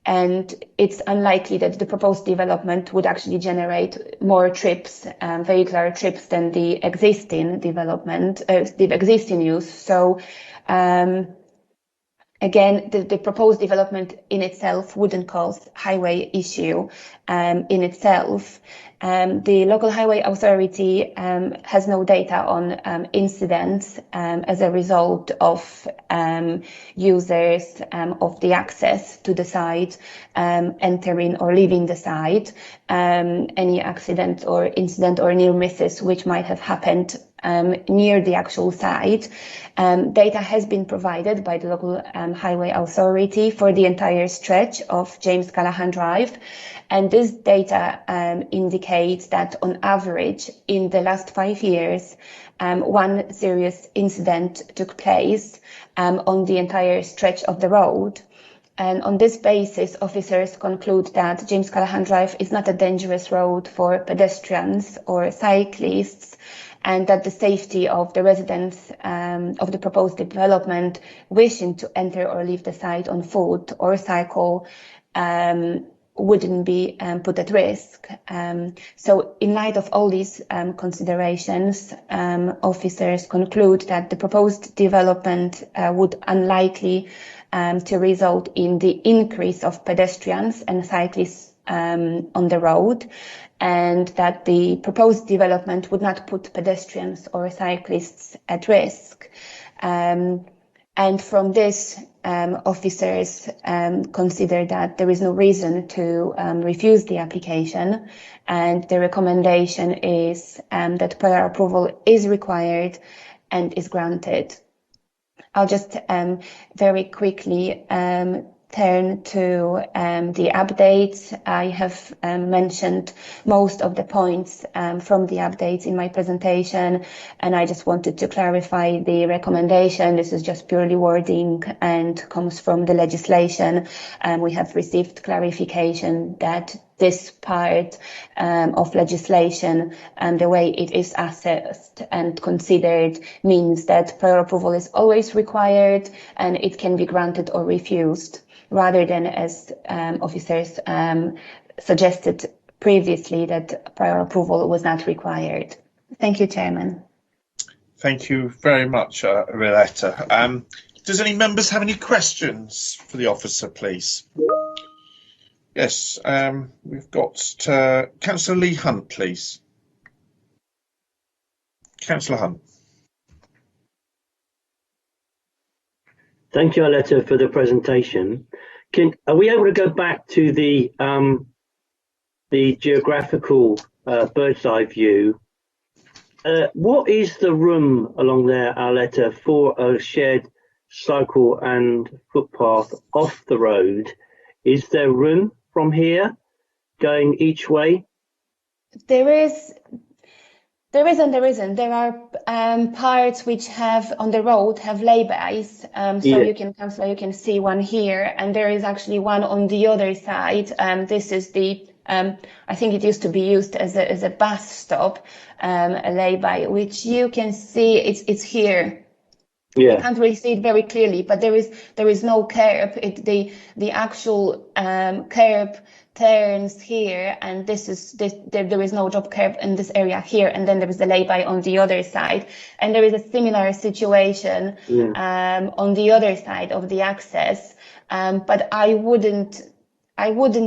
And it's unlikely that the proposed development would actually generate more trips, vehicular trips, than the existing development, the existing use. So again, the proposed development in itself wouldn't cause highway issue in itself. The local highway authority has no data on incidents as a result of users of the access to the site entering or leaving the site. Any accident or incident or near misses which might have happened near the actual site. Data has been provided by the local highway authority for the entire stretch of James Callaghan Drive. And this data indicates that on average, in the last 5 years, one serious incident took place on the entire stretch of the road. And on this basis, officers conclude that James Callaghan Drive is not a dangerous road for pedestrians or cyclists, and that the safety of the residents of the proposed development wishing to enter or leave the site on foot or cycle wouldn't be put at risk. So in light of all these considerations, officers conclude that the proposed development would unlikely to result in the increase of pedestrians and cyclists on the road, and that the proposed development would not put pedestrians or cyclists at risk. And from this, officers consider that there is no reason to refuse the application, and the recommendation is that prior approval is required and is granted. I'll just very quickly turn to the updates. I have mentioned most of the points from the updates in my presentation, and I just wanted to clarify the recommendation. This is just purely wording and comes from the legislation. We have received clarification that this part of legislation and the way it is assessed and considered means that prior approval is always required and it can be granted or refused, rather than as officers suggested previously that prior approval was not required. Thank you, Chairman. Thank you very much, Riletta. Does any members have any questions for the officer, please? Yes, we've got Councillor Lee Hunt, please. Councillor Hunt. Thank you, Aletta, for the presentation. Are we able to go back to the geographical bird's eye view? What is the room along there, Aletta, for a shared cycle and footpath off the road? Is there room from here going each way? There is and there isn't. There are parts which have on the road have lay-bys, so you can see one here, and there is actually one on the other side. This is the I think it used to be used as a bus stop, a lay-by, which you can see it's here. Yeah. You can't really see it very clearly, but there is no curb. The actual curb turns here, and there is no drop curb in this area here, and then there is the lay-by on the other side, and there is a similar situation on the other side of the access. But I wouldn't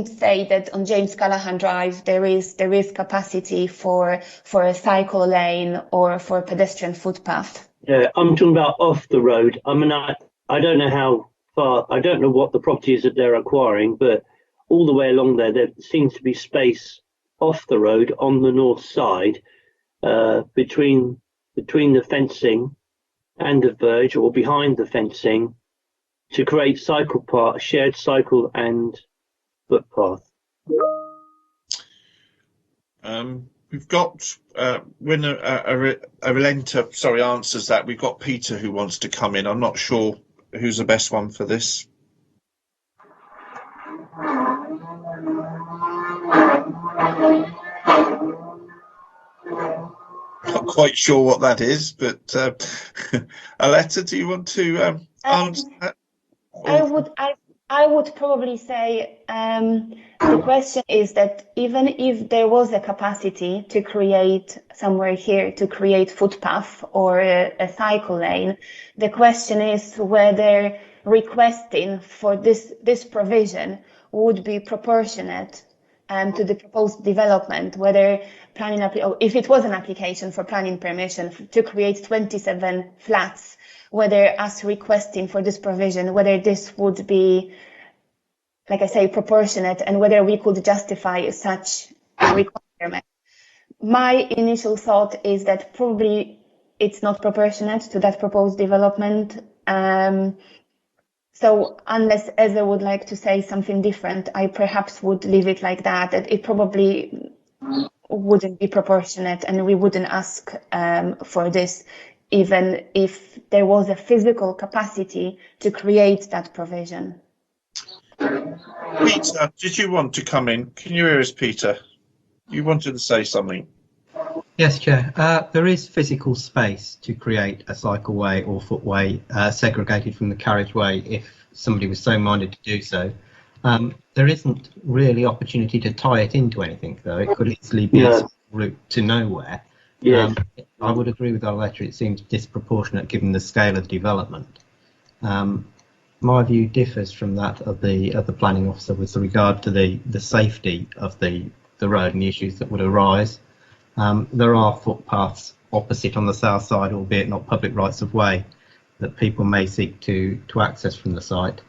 say that on James Callaghan Drive there is capacity for a cycle lane or for a pedestrian footpath. Yeah, I'm talking about off the road. I mean, I don't know how far, I don't know what the property is that they're acquiring, but all the way along there seems to be space off the road on the north side, between the fencing and the verge, or behind the fencing, to create shared cycle and footpath. We've got when Arelenta answers that, we've got Peter who wants to come in. I'm not sure who's the best one for this. Not quite sure what that is, but Aletta, do you want to answer that? I would probably say the question is that even if there was a capacity to create somewhere here, to create footpath or a cycle lane, the question is whether requesting for this provision would be proportionate to the proposed development, whether if it was an application for planning permission to create 27 flats, whether us requesting for this provision, whether this would be, like I say, proportionate, and whether we could justify such a requirement. My initial thought is that probably it's not proportionate to that proposed development. So unless Eze would like to say something different, I perhaps would leave it like that it probably wouldn't be proportionate, and we wouldn't ask for this, even if there was a physical capacity to create that provision. Peter, did you want to come in? Can you hear us, Peter? You wanted to say something. Yes, Chair. There is physical space to create a cycleway or footway segregated from the carriageway if somebody was so minded to do so. There isn't really opportunity to tie it into anything, though. It could easily be a route to nowhere. Yes. I would agree with our letter. It seems disproportionate given the scale of the development. My view differs from that of the planning officer with regard to the safety of the road and the issues that would arise. There are footpaths opposite on the south side, albeit not public rights of way, that people may seek to access from the site.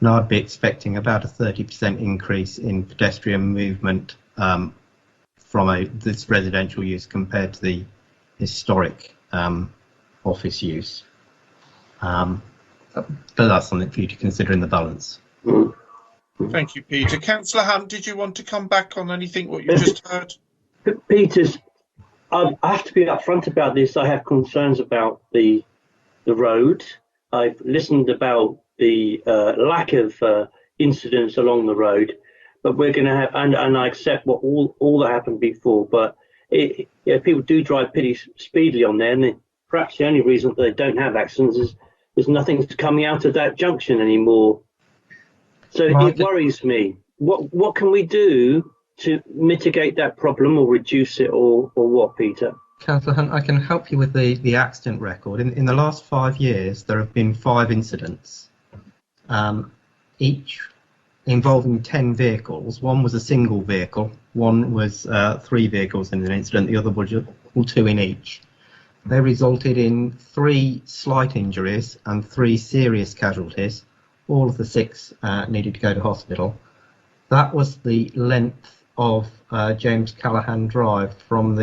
And I'd be expecting about a 30% increase in pedestrian movement from this residential use compared to the historic office use. But that's something for you to consider in the balance. Thank you, Peter. Councillor Hunt, did you want to come back on anything what you just heard? Peter's, I have to be upfront about this. I have concerns about the road. I've listened about the lack of incidents along the road, but we're going to have, and I accept what all that happened before, but people do drive pretty speedily on there, and perhaps the only reason that they don't have accidents is nothing's coming out of that junction anymore. So it worries me. What can we do to mitigate that problem or reduce it, or what, Peter? Councillor Hunt, I can help you with the accident record. In the last 5 years, there have been 5 incidents, each involving 10 vehicles. One was a single vehicle, one was 3 vehicles in an incident, the other was 2 in each. They resulted in 3 slight injuries and 3 serious casualties. All of the 6 needed to go to hospital. That was the length of James Callaghan Drive from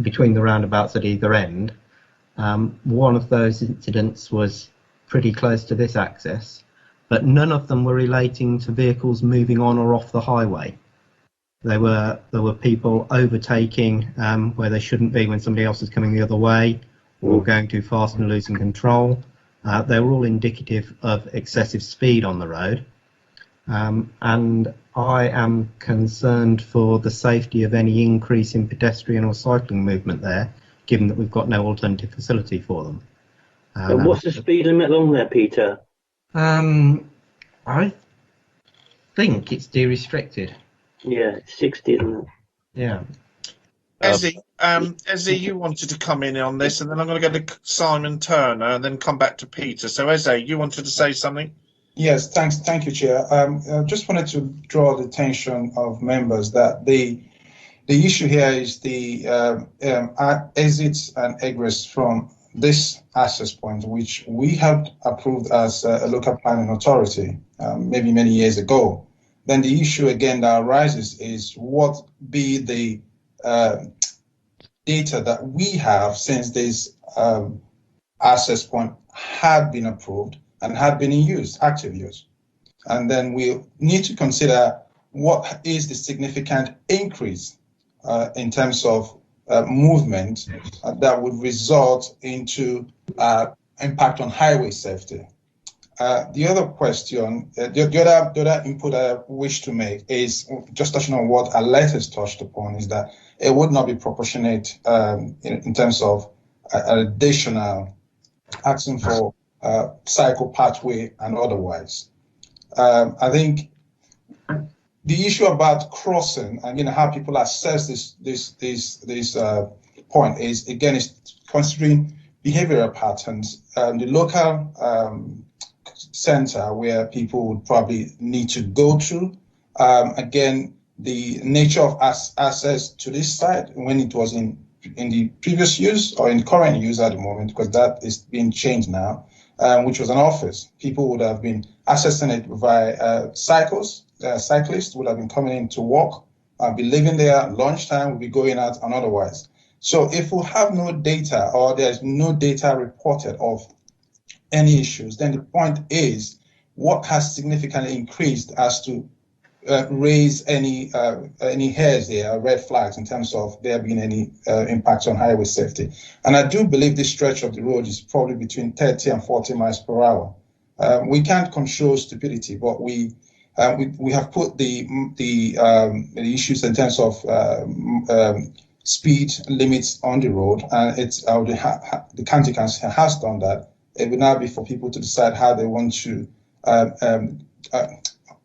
between the roundabouts at either end. One of those incidents was pretty close to this access, but none of them were relating to vehicles moving on or off the highway. There were people overtaking where they shouldn't be when somebody else is coming the other way, or going too fast and losing control. They were all indicative of excessive speed on the road. and I am concerned for the safety of any increase in pedestrian or cycling movement there, given that we've got no alternative facility for them. And what's the speed limit along there, Peter? I think it's de-restricted. Yeah, 60, isn't it? Yeah. Ezzy, you wanted to come in on this, and then I'm going to go to Simon Turner and then come back to Peter. So, Ezzy, you wanted to say something? Yes, thank you, Chair. I just wanted to draw the attention of members that the issue here is the exits and egress from this access point, which we have approved as a local planning authority maybe many years ago. Then the issue again that arises is what be the data that we have since this access point had been approved and had been in use, active use. And then we need to consider what is the significant increase in terms of movement that would result into impact on highway safety. The other question, the other input I wish to make is just touching on what Alette has touched upon, is that it would not be proportionate in terms of additional asking for cycle pathway and otherwise. I think the issue about crossing and how people assess this point is, again, is considering behavioral patterns. The local center where people would probably need to go to, again, the nature of access to this site when it was in the previous use or in current use at the moment, because that is being changed now, which was an office. People would have been accessing it via cyclists would have been coming in to walk, be living there, lunchtime, would be going out and otherwise. So if we have no data or there's no data reported of any issues, then the point is what has significantly increased as to raise any hairs there, red flags in terms of there being any impacts on highway safety. And I do believe this stretch of the road is probably between 30 and 40 miles per hour. We can't control stupidity, but we have put the issues in terms of speed limits on the road, and the county council has done that. It will now be for people to decide how they want to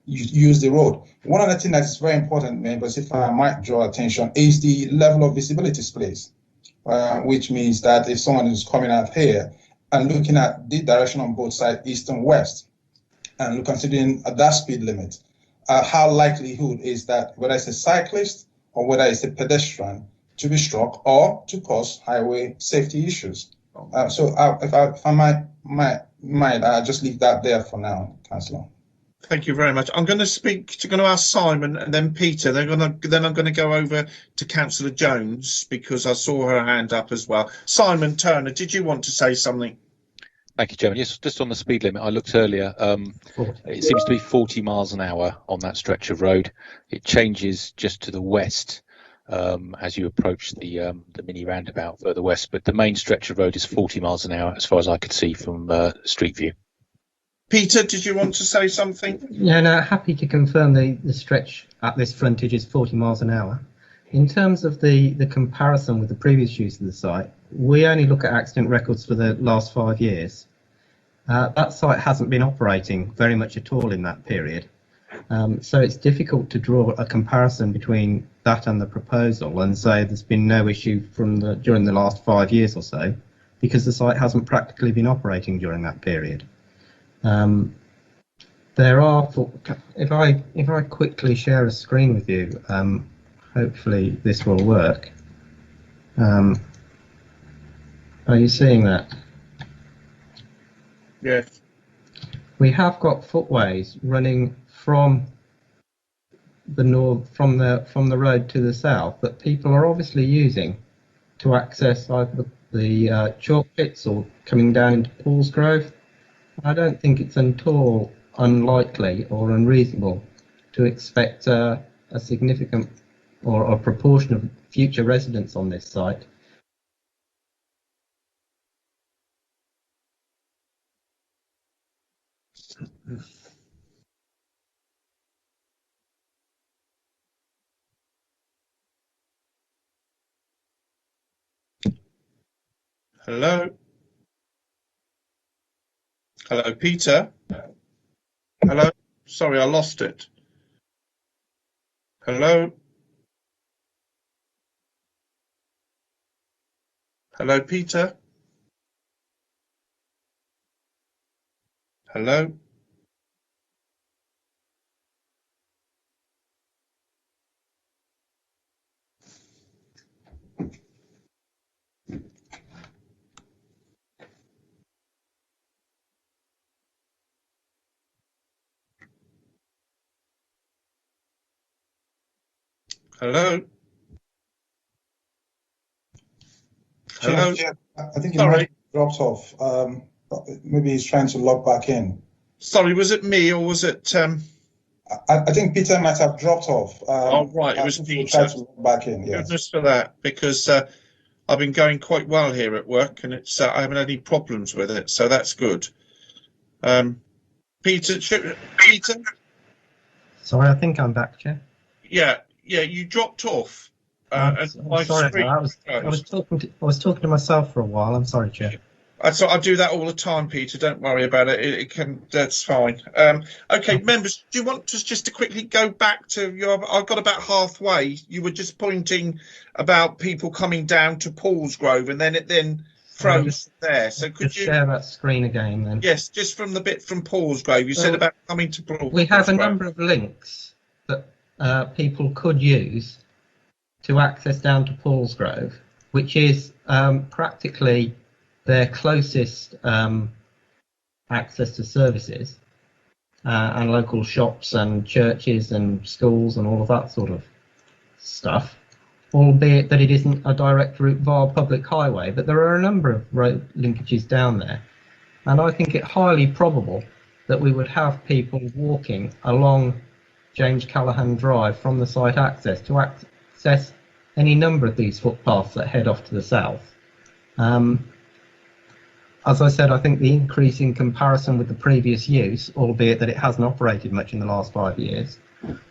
use the road. One other thing that is very important, members, if I might draw attention, is the level of visibility space, which means that if someone is coming out here and looking at the direction on both sides, east and west, and considering that speed limit, how likelihood is that whether it's a cyclist or whether it's a pedestrian to be struck or to cause highway safety issues. So if I might just leave that there for now, Councillor. Thank you very much. I'm going to ask Simon and then Peter. Then I'm going to go over to Councillor Jones because I saw her hand up as well. Simon Turner, did you want to say something? Thank you, Chairman. Yes, just on the speed limit, I looked earlier. It seems to be 40 miles an hour on that stretch of road. It changes just to the west as you approach the mini roundabout further west, but the main stretch of road is 40 miles an hour as far as I could see from Street View. Peter, did you want to say something? Yeah, no, happy to confirm the stretch at this frontage is 40 miles an hour. In terms of the comparison with the previous use of the site, we only look at accident records for the last 5 years. That site hasn't been operating very much at all in that period. So it's difficult to draw a comparison between that and the proposal and say there's been no issue during the last 5 years or so, because the site hasn't practically been operating during that period. There are, if I quickly share a screen with you, hopefully this will work. Are you seeing that? Yes. We have got footways running from the north, from the road to the south, that people are obviously using to access either the chalk pits or coming down into Paul's Grove. I don't think it's at all unlikely or unreasonable to expect a significant or a proportion of future residents on this site. Hello? Hello, Peter? Hello? Sorry, I lost it. Hello? Hello, Peter? Hello? Chair, Hello? Hello? Chair, I think he Sorry. might have dropped off. Maybe he's trying to log back in. Sorry, was it me or was it... I think Peter might have dropped off. Oh, right, it was Peter. Peter. To log back in, yes. Goodness for that, because I've been going quite well here at work, and it's I haven't had any problems with it, so that's good. Peter? Sorry, I think I'm back, Chair. Yeah, you dropped off. I'm sorry about that. I was talking to myself for a while. I'm sorry, Chair. I do that all the time, Peter. Don't worry about it. That's fine. Okay, members, do you want us just to quickly go back to your? I got about halfway. You were just pointing about people coming down to Paulsgrove, and then it froze there. So could you share that screen again then? Yes, just from the bit from Paulsgrove. You said about coming to Paulsgrove. We have a number of links that people could use to access down to Paulsgrove, which is practically their closest access to services and local shops and churches and schools and all of that sort of stuff, albeit that it isn't a direct route via public highway, but there are a number of road linkages down there. And I think it highly probable that we would have people walking along James Callaghan Drive from the site access to access any number of these footpaths that head off to the south. As I said, I think the increase in comparison with the previous use, albeit that it hasn't operated much in the last 5 years,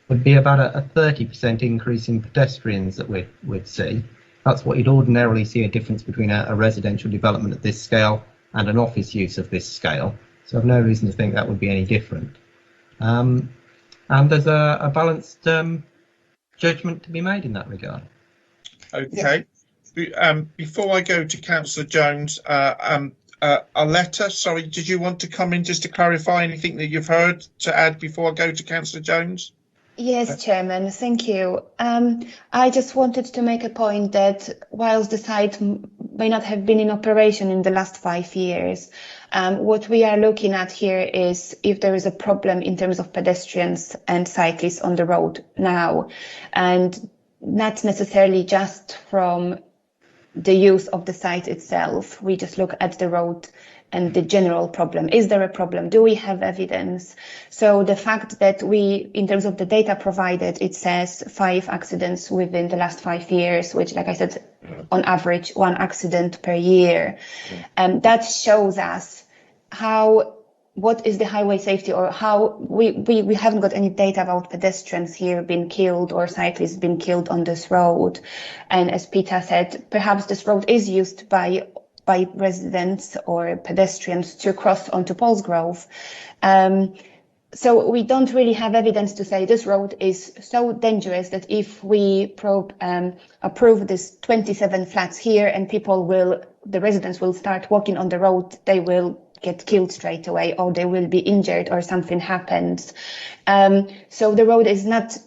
would be about a 30% increase in pedestrians that we'd see. That's what you'd ordinarily see a difference between a residential development at this scale and an office use of this scale. So I've no reason to think that would be any different. And there's a balanced judgment to be made in that regard. Okay. Before I go to Councillor Jones, a letter. Sorry, did you want to come in just to clarify anything that you've heard to add before I go to Councillor Jones? Yes, Chairman, thank you. I just wanted to make a point that whilst the site may not have been in operation in the last 5 years, what we are looking at here is if there is a problem in terms of pedestrians and cyclists on the road now, and not necessarily just from the use of the site itself. We just look at the road and the general problem. Is there a problem? Do we have evidence? So the fact that we, in terms of the data provided, it says 5 accidents within the last 5 years, which, like I said, on average, 1 accident per year. That shows us what is the highway safety, or how we haven't got any data about pedestrians here being killed or cyclists being killed on this road. And as Peter said, perhaps this road is used by residents or pedestrians to cross onto Paulsgrove. So we don't really have evidence to say this road is so dangerous that if we approve this 27 flats here and the residents will start walking on the road, they will get killed straight away, or they will be injured, or something happens. So the road is not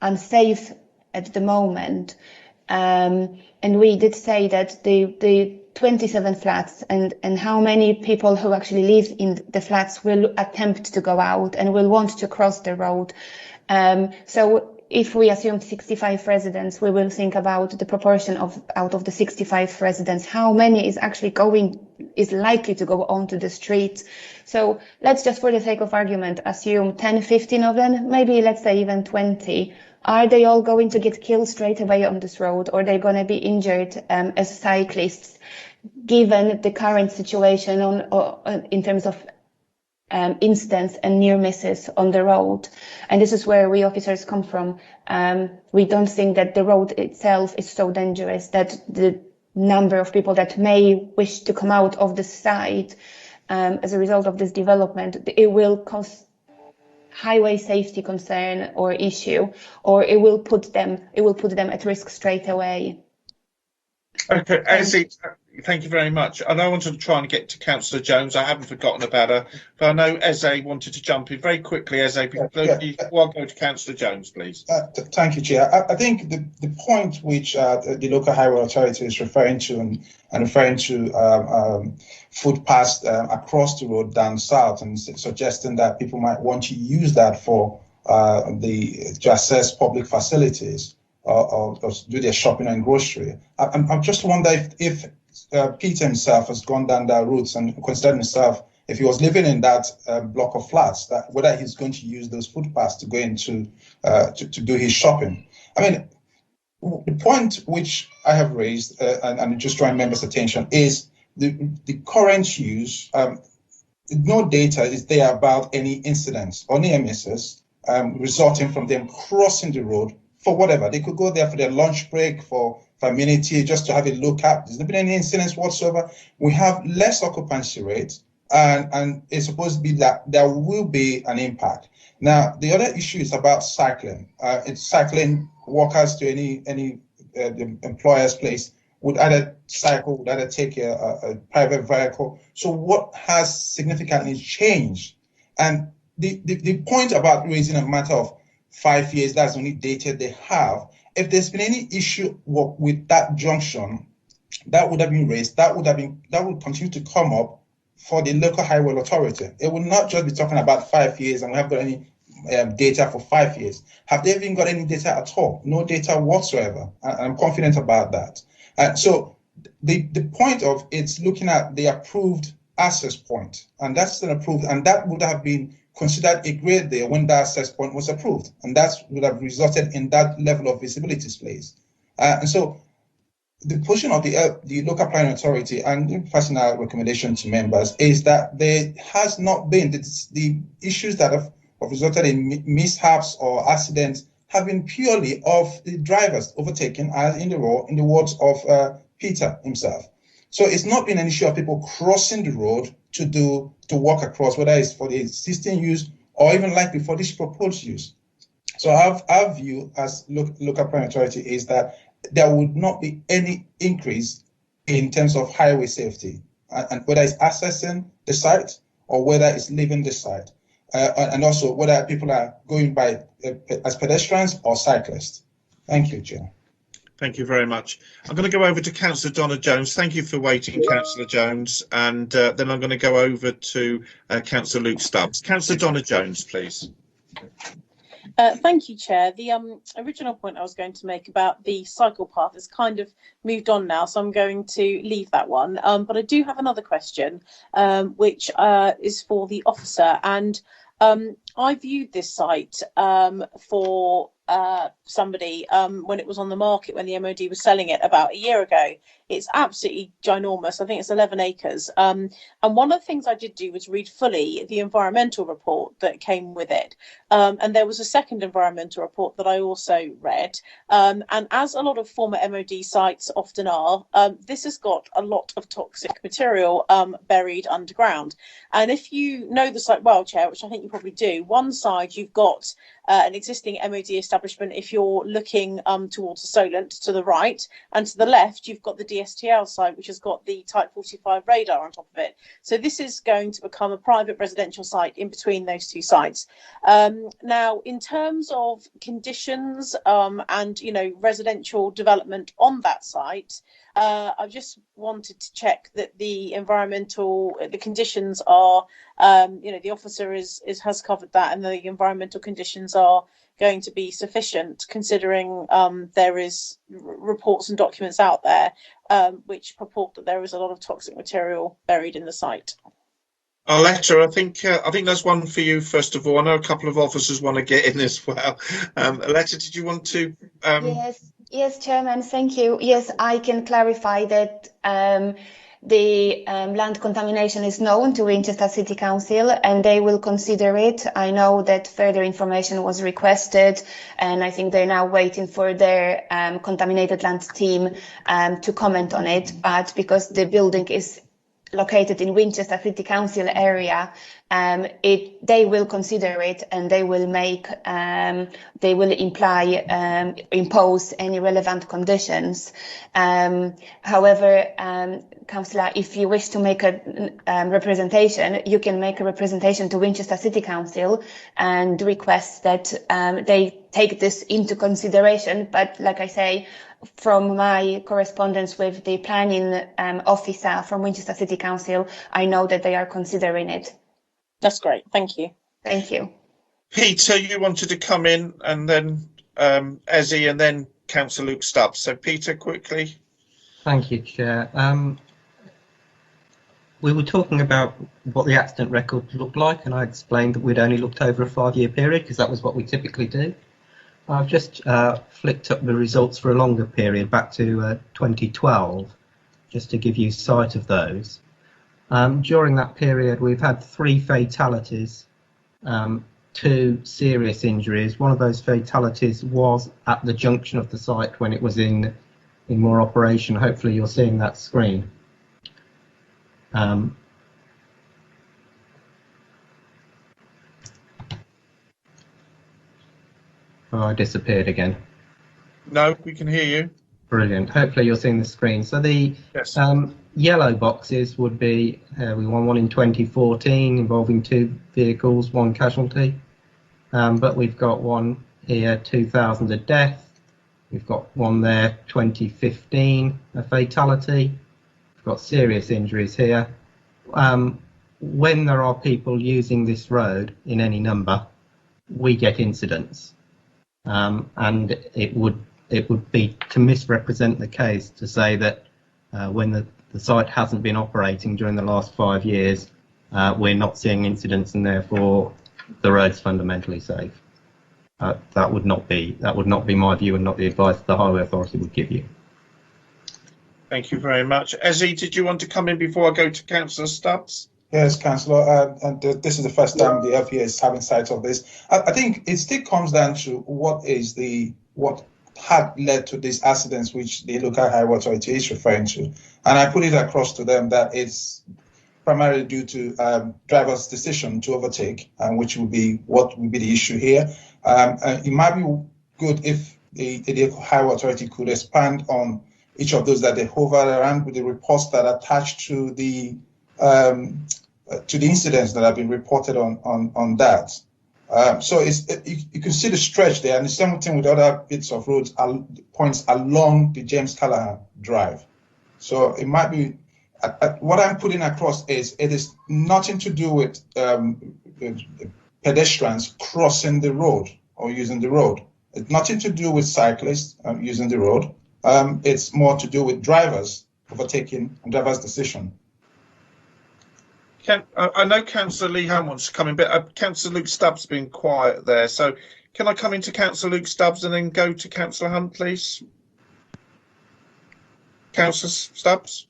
unsafe at the moment. And we did say that the 27 flats and how many people who actually live in the flats will attempt to go out and will want to cross the road. So if we assume 65 residents, we will think about the proportion of out of the 65 residents, how many is actually is likely to go onto the streets. So let's just, for the sake of argument, assume 10, 15 of them, maybe let's say even 20. Are they all going to get killed straight away on this road, or are they going to be injured as cyclists, given the current situation in terms of incidents and near misses on the road? And this is where we officers come from. We don't think that the road itself is so dangerous that the number of people that may wish to come out of the site as a result of this development, it will cause highway safety concern or issue, or it will put them at risk straight away. Okay, thank you very much. And I wanted to try and get to Councillor Jones. I haven't forgotten about her, but I know Eze wanted to jump in very quickly. Eze, I'll go to Councillor Jones, please. Thank you, Chair. I think the point which the local highway authority is referring to and referring to footpaths across the road down south, and suggesting that people might want to use that for to access public facilities or do their shopping and grocery. I just wonder if Peter himself has gone down that route and considered himself, if he was living in that block of flats, that whether he's going to use those footpaths to go into to do his shopping. I mean, the point which I have raised and just drawing members' attention is the current use. No data is there about any incidents or near misses resulting from them crossing the road for whatever. They could go there for their lunch break, for amenity, just to have a look at. There's not been any incidents whatsoever. We have less occupancy rate, and it's supposed to be that there will be an impact. Now, the other issue is about cycling. It's cycling workers to any the employer's place would either cycle, would either take a private vehicle. So what has significantly changed? And the point about raising a matter of 5 years, that's the only data they have. If there's been any issue with that junction, that would have been raised, that would continue to come up for the local highway authority. It will not just be talking about 5 years and we haven't got any data for 5 years. Have they even got any data at all? No data whatsoever. I'm confident about that. So the point of it's looking at the approved access point, and that's an approved, and that would have been considered a grade there when that access point was approved, and that would have resulted in that level of visibility space. And so the position of the local planning authority and the personal recommendation to members is that there has not been the issues that have resulted in mishaps or accidents have been purely of the drivers overtaking, as in the words of Peter himself. So it's not been an issue of people crossing the road to walk across, whether it's for the existing use or even likely for this proposed use. So our view as local planning authority is that there would not be any increase in terms of highway safety, and whether it's accessing the site or whether it's leaving the site, and also whether people are going by as pedestrians or cyclists. Thank you, Chair. Thank you very much. I'm going to go over to Councillor Donna Jones. Thank you for waiting, Councillor Jones. And then I'm going to go over to Councillor Luke Stubbs. Councillor Donna Jones, please. Thank you, Chair. The original point I was going to make about the cycle path has kind of moved on now, so I'm going to leave that one. But I do have another question, which is for the officer. And I viewed this site for somebody when it was on the market, when the MOD was selling it about a year ago. It's absolutely ginormous. I think it's 11 acres. And one of the things I did do was read fully the environmental report that came with it. And there was a second environmental report that I also read. And as a lot of former MOD sites often are, this has got a lot of toxic material buried underground. And if you know the site well, Chair, which I think you probably do, one side you've got an existing MOD establishment if you're looking towards the Solent to the right, and to the left you've got the DSTL site, which has got the Type 45 radar on top of it. So this is going to become a private residential site in between those two sites. Now, in terms of conditions and residential development on that site, I just wanted to check that the conditions are, the officer has covered that, and the environmental conditions are going to be sufficient, considering there is reports and documents out there which purport that there is a lot of toxic material buried in the site. Aletta, I think that's one for you first of all. I know a couple of officers want to get in as well. Aletta, did you want to? Yes, Chairman, thank you. Yes, I can clarify that the land contamination is known to Winchester City Council and they will consider it. I know that further information was requested and I think they're now waiting for their contaminated land team to comment on it. But because the building is located in Winchester City Council area, they will consider it and they will impose any relevant conditions. However, Councillor, if you wish to make a representation, you can make a representation to Winchester City Council and request that they take this into consideration. But like I say, from my correspondence with the planning officer from Winchester City Council, I know that they are considering it. That's great. Thank you. Thank you. Peter, you wanted to come in, and then Ezzy, and then Councillor Luke Stubbs. So Peter, quickly. Thank you, Chair. We were talking about what the accident record looked like, and I explained that we'd only looked over a 5-year period because that was what we typically do. I've just flicked up the results for a longer period, back to 2012, just to give you sight of those. During that period, we've had 3 fatalities, 2 serious injuries. One of those fatalities was at the junction of the site when it was in more operation. Hopefully you're seeing that screen. Oh, I disappeared again. No, we can hear you. Brilliant. Hopefully you're seeing the screen. So the yellow boxes would be, we won one in 2014 involving 2 vehicles, 1 casualty. But we've got one here, 2000, a death. We've got one there, 2015, a fatality. We've got serious injuries here. When there are people using this road in any number, we get incidents. And it would be to misrepresent the case to say that when the site hasn't been operating during the last 5 years, we're not seeing incidents and therefore the road's fundamentally safe. That would not be my view and not the advice the Highway Authority would give you. Thank you very much. Ezzy, did you want to come in before I go to Councillor Stubbs? Yes, Councillor, and this is the first time the LPA is having sight of this. I think it still comes down to what had led to these accidents, which the local highway authority is referring to. And I put it across to them that it's primarily due to driver's decision to overtake, which would be what would be the issue here. It might be good if the highway authority could expand on each of those that they hover around with the reports that are attached to the incidents that have been reported on that. So you can see the stretch there, and the same thing with other bits of roads points along the James Callahan Drive. So it might be what I'm putting across is it is nothing to do with pedestrians crossing the road or using the road. It's nothing to do with cyclists using the road. It's more to do with drivers overtaking and drivers' decision. I know Councillor Lee Hunt wants to come in, but Councillor Luke Stubbs has been quiet there. So can I come into Councillor Luke Stubbs and then go to Councillor Hunt, please? Councillor Stubbs?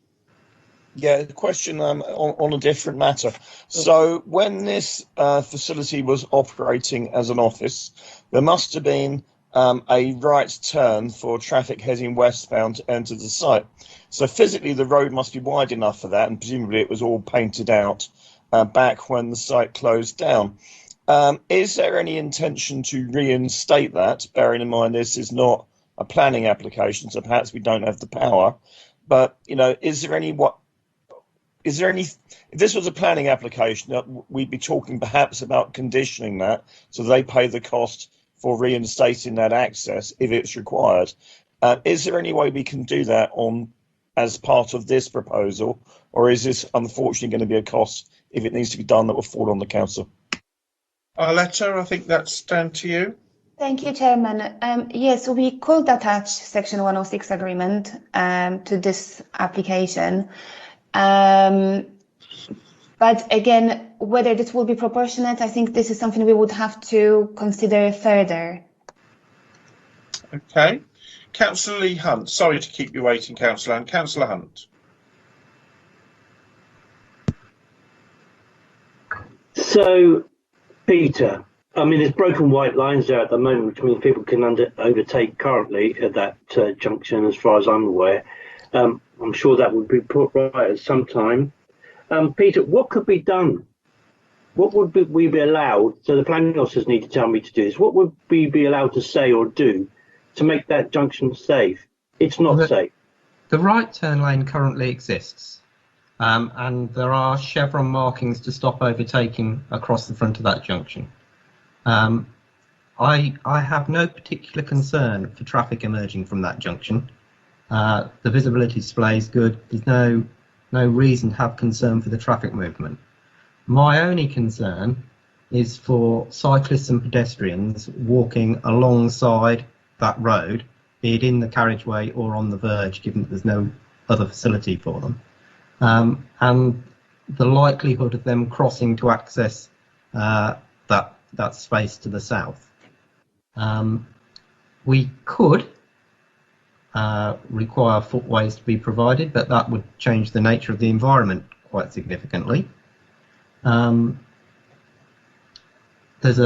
Yeah, the question on a different matter. So when this facility was operating as an office, there must have been a right turn for traffic heading westbound to enter the site. So physically the road must be wide enough for that, and presumably it was all painted out back when the site closed down. Is there any intention to reinstate that, bearing in mind this is not a planning application, so perhaps we don't have the power, but is there any if this was a planning application, we'd be talking perhaps about conditioning that so they pay the cost for reinstating that access if it's required. Is there any way we can do that as part of this proposal, or is this unfortunately going to be a cost if it needs to be done that will fall on the council? Arletta, I think that's down to you. Thank you, Chairman. Yes, we could attach Section 106 agreement to this application. But again, whether this will be proportionate, I think this is something we would have to consider further. Okay. Councillor Lee Hunt. Sorry to keep you waiting, Councillor Hunt. Councillor Hunt. So, Peter, I mean, there's broken white lines there at the moment, which means people can overtake currently at that junction, as far as I'm aware. I'm sure that would be put right at some time. Peter, what could be done? What would we be allowed? So the planning officers need to tell me to do this. What would we be allowed to say or do to make that junction safe? It's not safe. The right turn lane currently exists, and there are chevron markings to stop overtaking across the front of that junction. I have no particular concern for traffic emerging from that junction. The visibility display is good. There's no reason to have concern for the traffic movement. My only concern is for cyclists and pedestrians walking alongside that road, be it in the carriageway or on the verge, given that there's no other facility for them, and the likelihood of them crossing to access that space to the south. We could require footways to be provided, but that would change the nature of the environment quite significantly. There's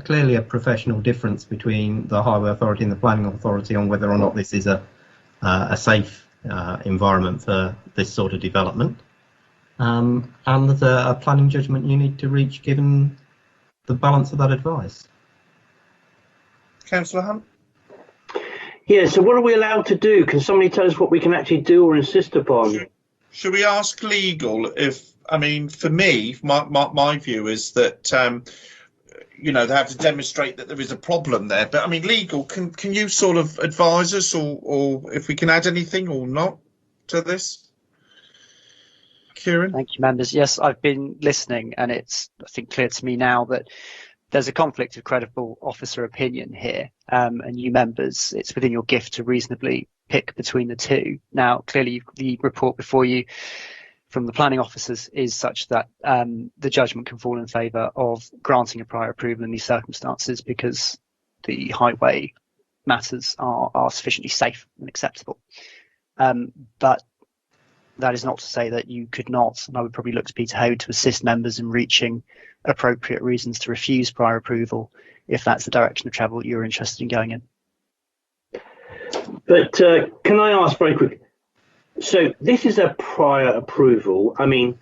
clearly a professional difference between the Highway Authority and the Planning Authority on whether or not this is a safe environment for this sort of development. And there's a planning judgment you need to reach given the balance of that advice. Councillor Hunt? Yeah, so what are we allowed to do? Can somebody tell us what we can actually do or insist upon? Should we ask legal if, I mean, for me, my view is that, you know, they have to demonstrate that there is a problem there. But I mean, legal, can you sort of advise us or if we can add anything or not to this? Kieran? Thank you, members. Yes, I've been listening, and it's, I think, clear to me now that there's a conflict of credible officer opinion here, and you members, it's within your gift to reasonably pick between the two. Now, clearly, the report before you from the planning officers is such that the judgment can fall in favour of granting a prior approval in these circumstances because the highway matters are sufficiently safe and acceptable. But that is not to say that you could not, and I would probably look to Peter Howard to assist members in reaching appropriate reasons to refuse prior approval if that's the direction of travel you're interested in going in. But can I ask very quick? So this is a prior approval. I mean,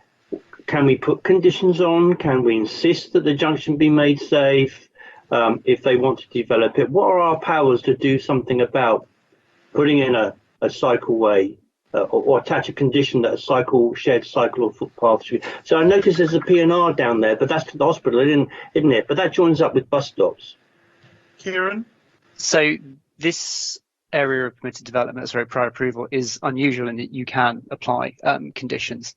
can we put conditions on? Can we insist that the junction be made safe if they want to develop it? What are our powers to do something about putting in a cycleway or attach a condition that a shared cycle or footpath should? So I notice there's a P&R down there, but that's to the hospital, isn't it? But that joins up with bus stops. Kieran? So this area of permitted development, sorry, prior approval, is unusual in that you can apply conditions.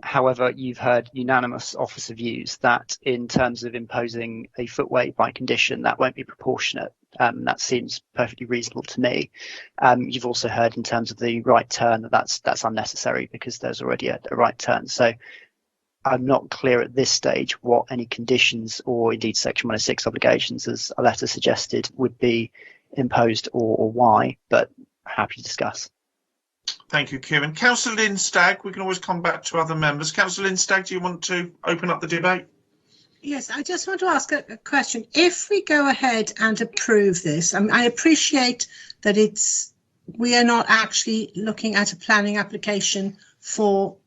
However, you've heard unanimous officer views that in terms of imposing a footway by condition, that won't be proportionate. That seems perfectly reasonable to me. You've also heard in terms of the right turn that that's unnecessary because there's already a right turn. So I'm not clear at this stage what any conditions or indeed Section 106 obligations, as a letter suggested, would be imposed or why, but happy to discuss. Thank you, Kieran. Councillor Lindstag, we can always come back to other members. Councillor Lindstag, do you want to open up the debate? Yes, I just want to ask a question. If we go ahead and approve this, I appreciate that we are not actually looking at a planning application for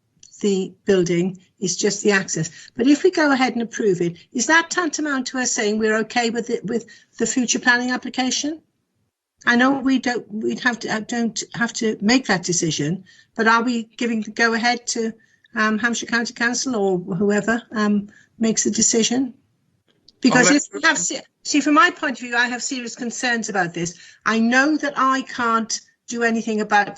the building, it's just the access. But if we go ahead and approve it, is that tantamount to us saying we're okay with it, with the future planning application? I know we don't have to make that decision, but are we giving the go ahead to Hampshire County Council or whoever makes the decision? Because if we have, see, from my point of view, I have serious concerns about this. I know that I can't do anything about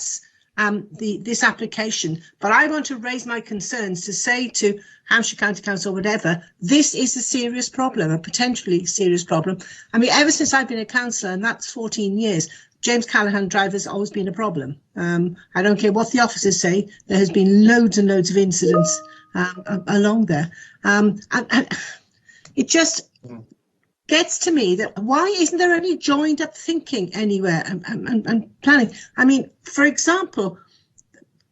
this application, but I want to raise my concerns to say to Hampshire County Council or whatever, this is a serious problem, a potentially serious problem. I mean, ever since I've been a councillor, and that's 14 years, James Callaghan Drive has always been a problem. I don't care what the officers say, there has been loads and loads of incidents along there. And it just gets to me that why isn't there any joined up thinking anywhere and planning? I mean, for example,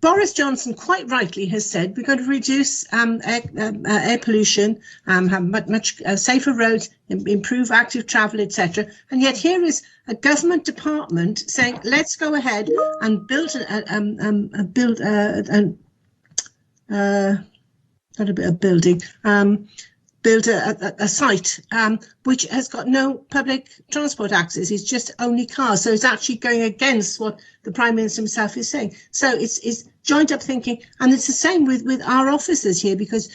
Boris Johnson quite rightly has said we're going to reduce air pollution, have much safer roads, improve active travel, etc. And yet here is a government department saying, let's go ahead and build build a site which has got no public transport access. It's just only cars. So it's actually going against what the Prime Minister himself is saying. So it's joined up thinking, and it's the same with our officers here, because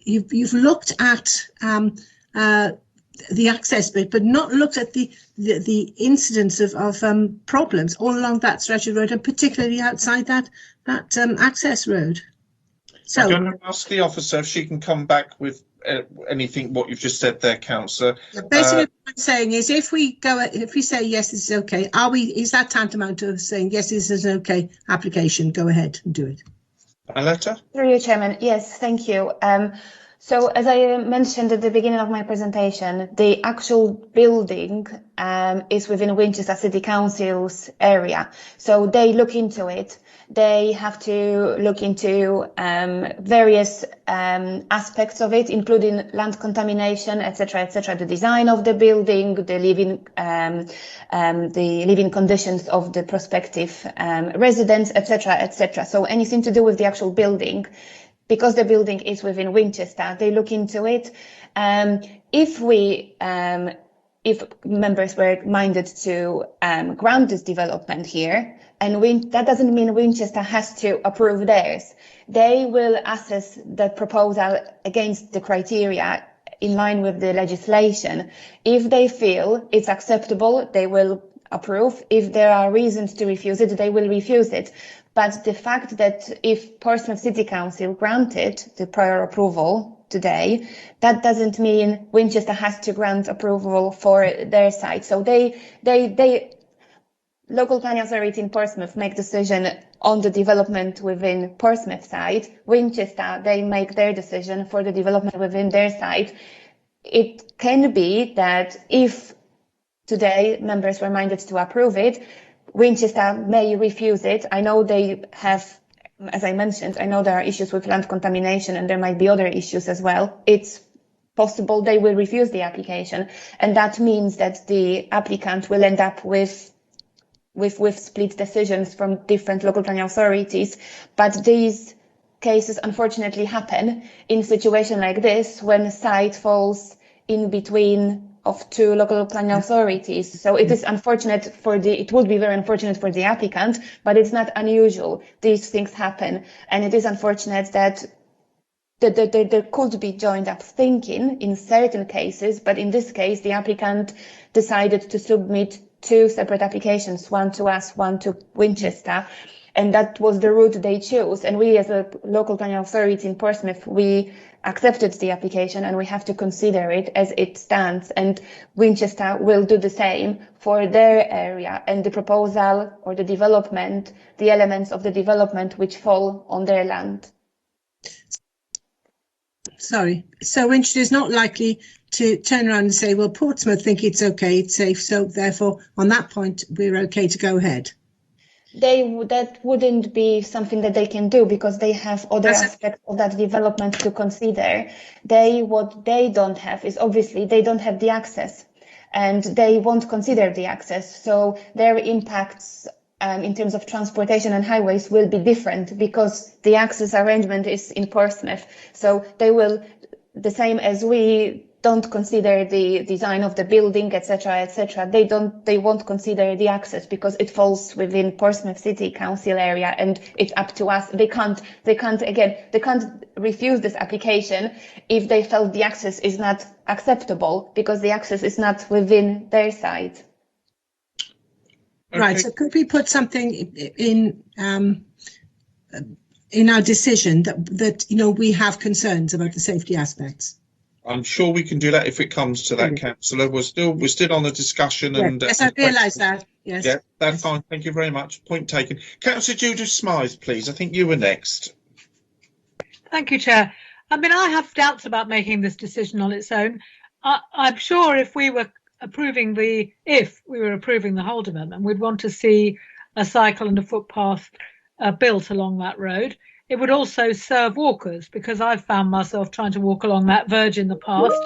you've looked at the access bit, but not looked at the incidence of problems all along that stretch of road, and particularly outside that access road. So I'm going to ask the officer if she can come back with anything what you've just said there, Councillor. Basically, what I'm saying is, if we say yes, this is okay, is that tantamount to saying yes, this is an okay application? Go ahead and do it. Aletta? Through you, Chairman. Yes, thank you. So as I mentioned at the beginning of my presentation, the actual building is within Winchester City Council's area. So they look into it. They have to look into various aspects of it, including land contamination, etc., the design of the building, the living conditions of the prospective residents, etc. So anything to do with the actual building, because the building is within Winchester, they look into it. If members were minded to grant this development here, and that doesn't mean Winchester has to approve theirs. They will assess the proposal against the criteria in line with the legislation. If they feel it's acceptable, they will approve. If there are reasons to refuse it, they will refuse it. But the fact that if Portsmouth City Council granted the prior approval today, that doesn't mean Winchester has to grant approval for their site. So local planning authority in Portsmouth make decision on the development within Portsmouth site. Winchester, they make their decision for the development within their site. It can be that if today members were minded to approve it, Winchester may refuse it. I know they have, as I mentioned, I know there are issues with land contamination and there might be other issues as well. It's possible they will refuse the application, and that means that the applicant will end up with split decisions from different local planning authorities. But these cases unfortunately happen in situations like this, when a site falls in between of two local planning authorities. So it is unfortunate it would be very unfortunate for the applicant, but it's not unusual. These things happen, and it is unfortunate that there could be joined up thinking in certain cases, but in this case, the applicant decided to submit two separate applications, one to us, one to Winchester, and that was the route they chose. And we, as a local planning authority in Portsmouth, we accepted the application, and we have to consider it as it stands. And Winchester will do the same for their area, and the proposal or the development, the elements of the development which fall on their land. Sorry. So Winchester is not likely to turn around and say, well, Portsmouth think it's okay, it's safe, so therefore on that point we're okay to go ahead. That wouldn't be something that they can do, because they have other aspects of that development to consider. What they don't have is, obviously they don't have the access, and they won't consider the access. So their impacts in terms of transportation and highways will be different, because the access arrangement is in Portsmouth. So they will, the same as we don't consider the design of the building, etc., they won't consider the access, because it falls within Portsmouth City Council area, and it's up to us. They can't refuse this application if they felt the access is not acceptable, because the access is not within their site. Okay. Right. So could we put something in our decision that we have concerns about the safety aspects? I'm sure we can do that if it comes to that, Councillor. We're still on the discussion. Yeah, and yes, I realise that. Yes. Yeah, that's fine. Thank you very much. Point taken. Councillor Judith Smythe, please. I think you were next. Thank you, Chair. I mean, I have doubts about making this decision on its own. I'm sure if we were approving the whole development, we'd want to see a cycle and a footpath built along that road. It would also serve walkers, because I've found myself trying to walk along that verge in the past,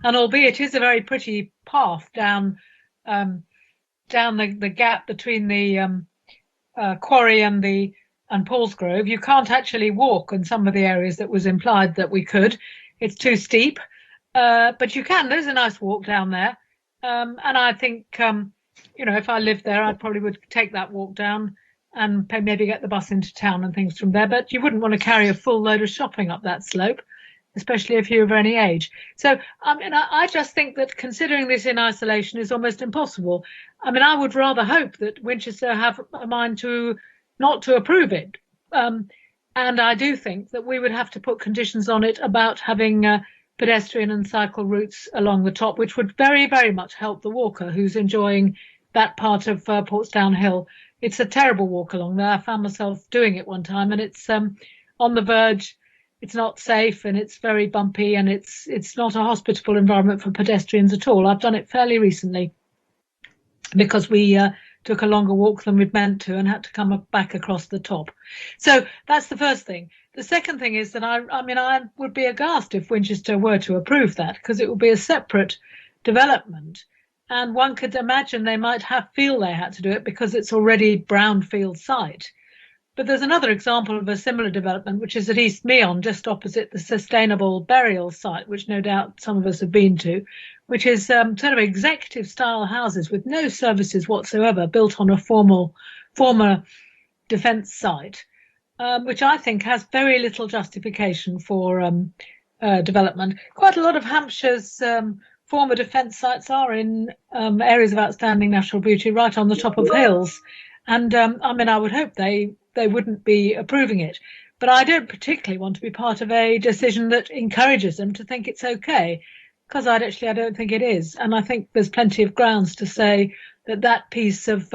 and albeit it is a very pretty path down the gap between the quarry and Paulsgrove, you can't actually walk in some of the areas that was implied that we could. It's too steep, but you can. There's a nice walk down there, and I think if I lived there, I probably would take that walk down and maybe get the bus into town and things from there. But you wouldn't want to carry a full load of shopping up that slope, especially if you're of any age. So, I just think that considering this in isolation is almost impossible. I would rather hope that Winchester have a mind to not to approve it. And I do think that we would have to put conditions on it about having pedestrian and cycle routes along the top, which would very, very much help the walker who's enjoying that part of Portsdown Hill. It's a terrible walk along there. I found myself doing it one time, and it's on the verge. It's not safe, and it's very bumpy, and it's not a hospitable environment for pedestrians at all. I've done it fairly recently because we took a longer walk than we'd meant to and had to come back across the top. So that's the first thing. The second thing is that I would be aghast if Winchester were to approve that, because it would be a separate development. And one could imagine they might feel they had to do it because it's already brownfield site. But there's another example of a similar development, which is at East Meon, just opposite the sustainable burial site, which no doubt some of us have been to, which is sort of executive style houses with no services whatsoever, built on a former defence site, which I think has very little justification for development. Quite a lot of Hampshire's former defence sites are in areas of outstanding natural beauty, right on the top of hills. And I would hope they wouldn't be approving it. But I don't particularly want to be part of a decision that encourages them to think it's okay, because I don't think it is. And I think there's plenty of grounds to say that piece of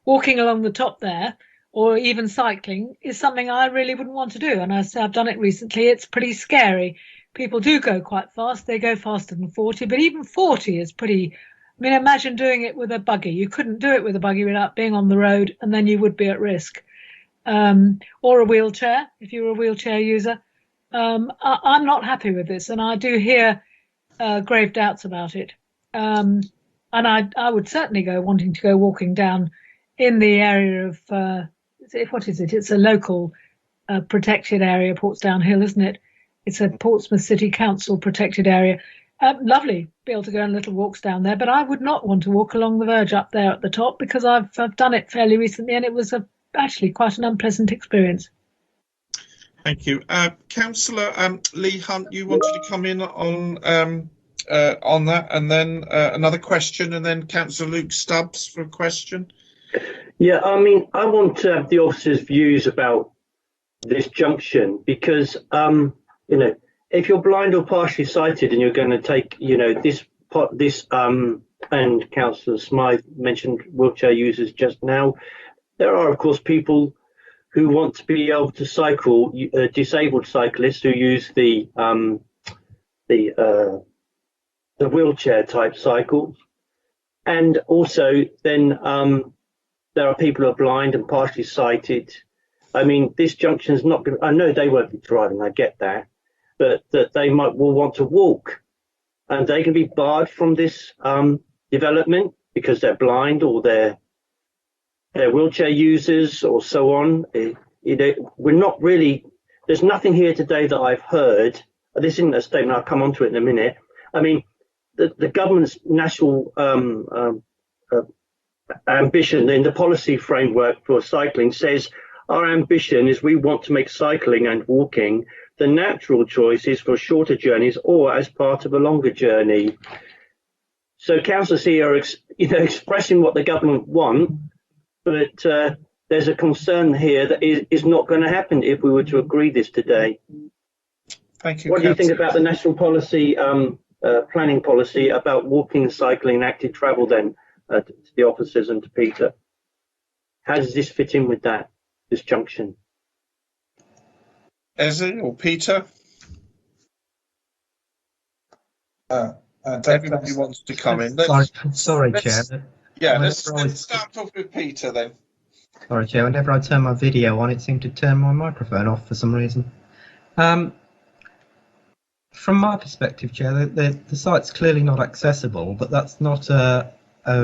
walking along the top there, or even cycling, is something I really wouldn't want to do. And I say I've done it recently. It's pretty scary. People do go quite fast. They go faster than 40, but even 40 is pretty. Imagine doing it with a buggy. You couldn't do it with a buggy without being on the road, and then you would be at risk. Or a wheelchair, if you were a wheelchair user. I'm not happy with this, and I do hear grave doubts about it. And I would certainly go wanting to go walking down in the area of, what is it? It's a local protected area, Portsdown Hill, isn't it? It's a Portsmouth City Council protected area. Lovely, be able to go on little walks down there, but I would not want to walk along the verge up there at the top, because I've done it fairly recently, and it was actually quite an unpleasant experience. Thank you. Councillor Lee Hunt, you wanted to come in on that, and then another question, and then Councillor Luke Stubbs for a question. Yeah, I want to have the officers' views about this junction, because, if you're blind or partially sighted and you're going to take, this, and Councillor Smythe mentioned wheelchair users just now, there are, of course, people who want to be able to cycle, disabled cyclists who use the wheelchair type cycles. And also then there are people who are blind and partially sighted. This junction is not going to, I know they won't be driving, I get that, but that they will want to walk, and they can be barred from this development because they're blind or they're wheelchair users or so on. We're not really, there's nothing here today that I've heard. This isn't a statement, I'll come on to it in a minute. The government's national ambition in the policy framework for cycling says our ambition is we want to make cycling and walking the natural choices for shorter journeys or as part of a longer journey. So councillors here are expressing what the government want, but there's a concern here that is not going to happen if we were to agree this today. Thank you. What do you think about the national policy, planning policy about walking, cycling and active travel then, to the officers and to Peter? How does this fit in with that, this junction? Ezzy or Peter? Everybody wants to come in. Sorry, Chair. Yeah, let's start off with Peter then. Sorry, Chair. Whenever I turn my video on, it seemed to turn my microphone off for some reason. From my perspective, Chair, the site's clearly not accessible, but that's not a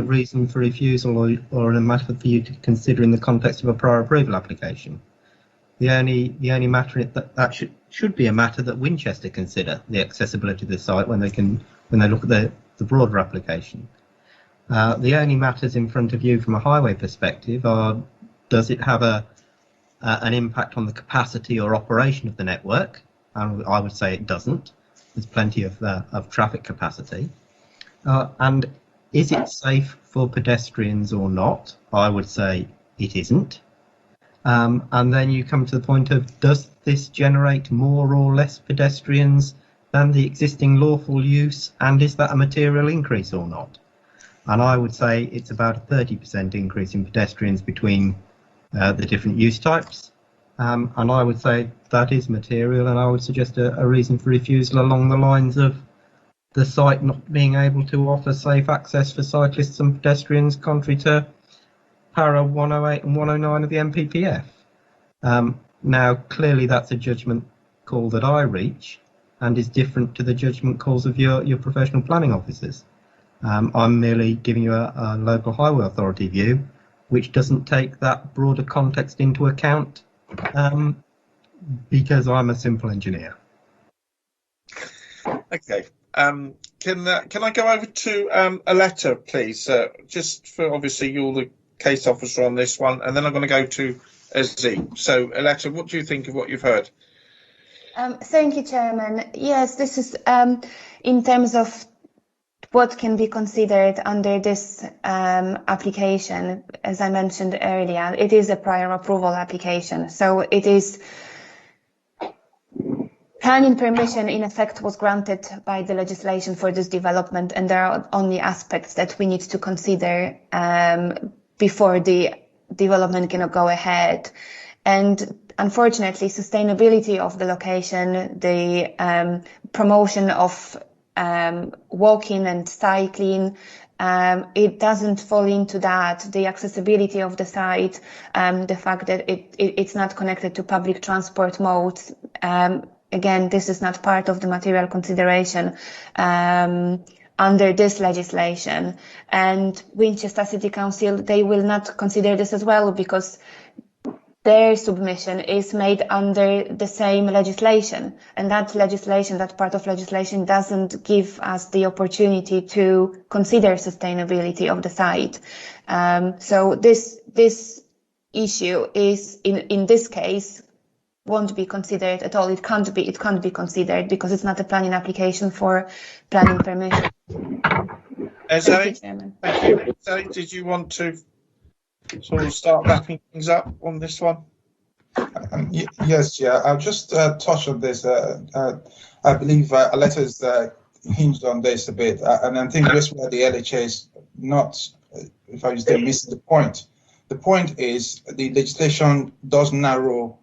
reason for refusal or a matter for you to consider in the context of a prior approval application. The only matter that should be a matter that Winchester consider the accessibility of the site when they look at the broader application. The only matters in front of you from a highway perspective are: does it have an impact on the capacity or operation of the network? And I would say it doesn't. There's plenty of traffic capacity. And is it safe for pedestrians or not? I would say it isn't. And then you come to the point of, does this generate more or less pedestrians than the existing lawful use? And is that a material increase or not? And I would say it's about a 30% increase in pedestrians between the different use types. And I would say that is material, and I would suggest a reason for refusal along the lines of the site not being able to offer safe access for cyclists and pedestrians, contrary to para 108 and 109 of the MPPF. Now, clearly that's a judgment call that I reach and is different to the judgment calls of your professional planning officers. I'm merely giving you a local highway authority view, which doesn't take that broader context into account, because I'm a simple engineer. Okay. Can I go over to a letter, please? Just for, obviously, you're the case officer on this one, and then I'm going to go to Azim. So, Aletta, what do you think of what you've heard? Thank you, Chairman. Yes, this is in terms of what can be considered under this application. As I mentioned earlier, it is a prior approval application, so it is planning permission in effect was granted by the legislation for this development, and there are only aspects that we need to consider before the development can go ahead. And unfortunately, sustainability of the location, the promotion of walking and cycling, it doesn't fall into that. The accessibility of the site, the fact that it's not connected to public transport modes, again, this is not part of the material consideration under this legislation. And Winchester City Council, they will not consider this as well, because their submission is made under the same legislation, and that legislation, that part of legislation, doesn't give us the opportunity to consider sustainability of the site. So this issue is in this case won't be considered at all. It can't be considered because it's not a planning application for planning permission. Thank you. Did you want to sort of start wrapping things up on this one? Yes, yeah. I'll just touch on this. I believe Aletta's hinged on this a bit, and I think just where the LHA is not, if I use them, missing the point. The point is the legislation does narrow,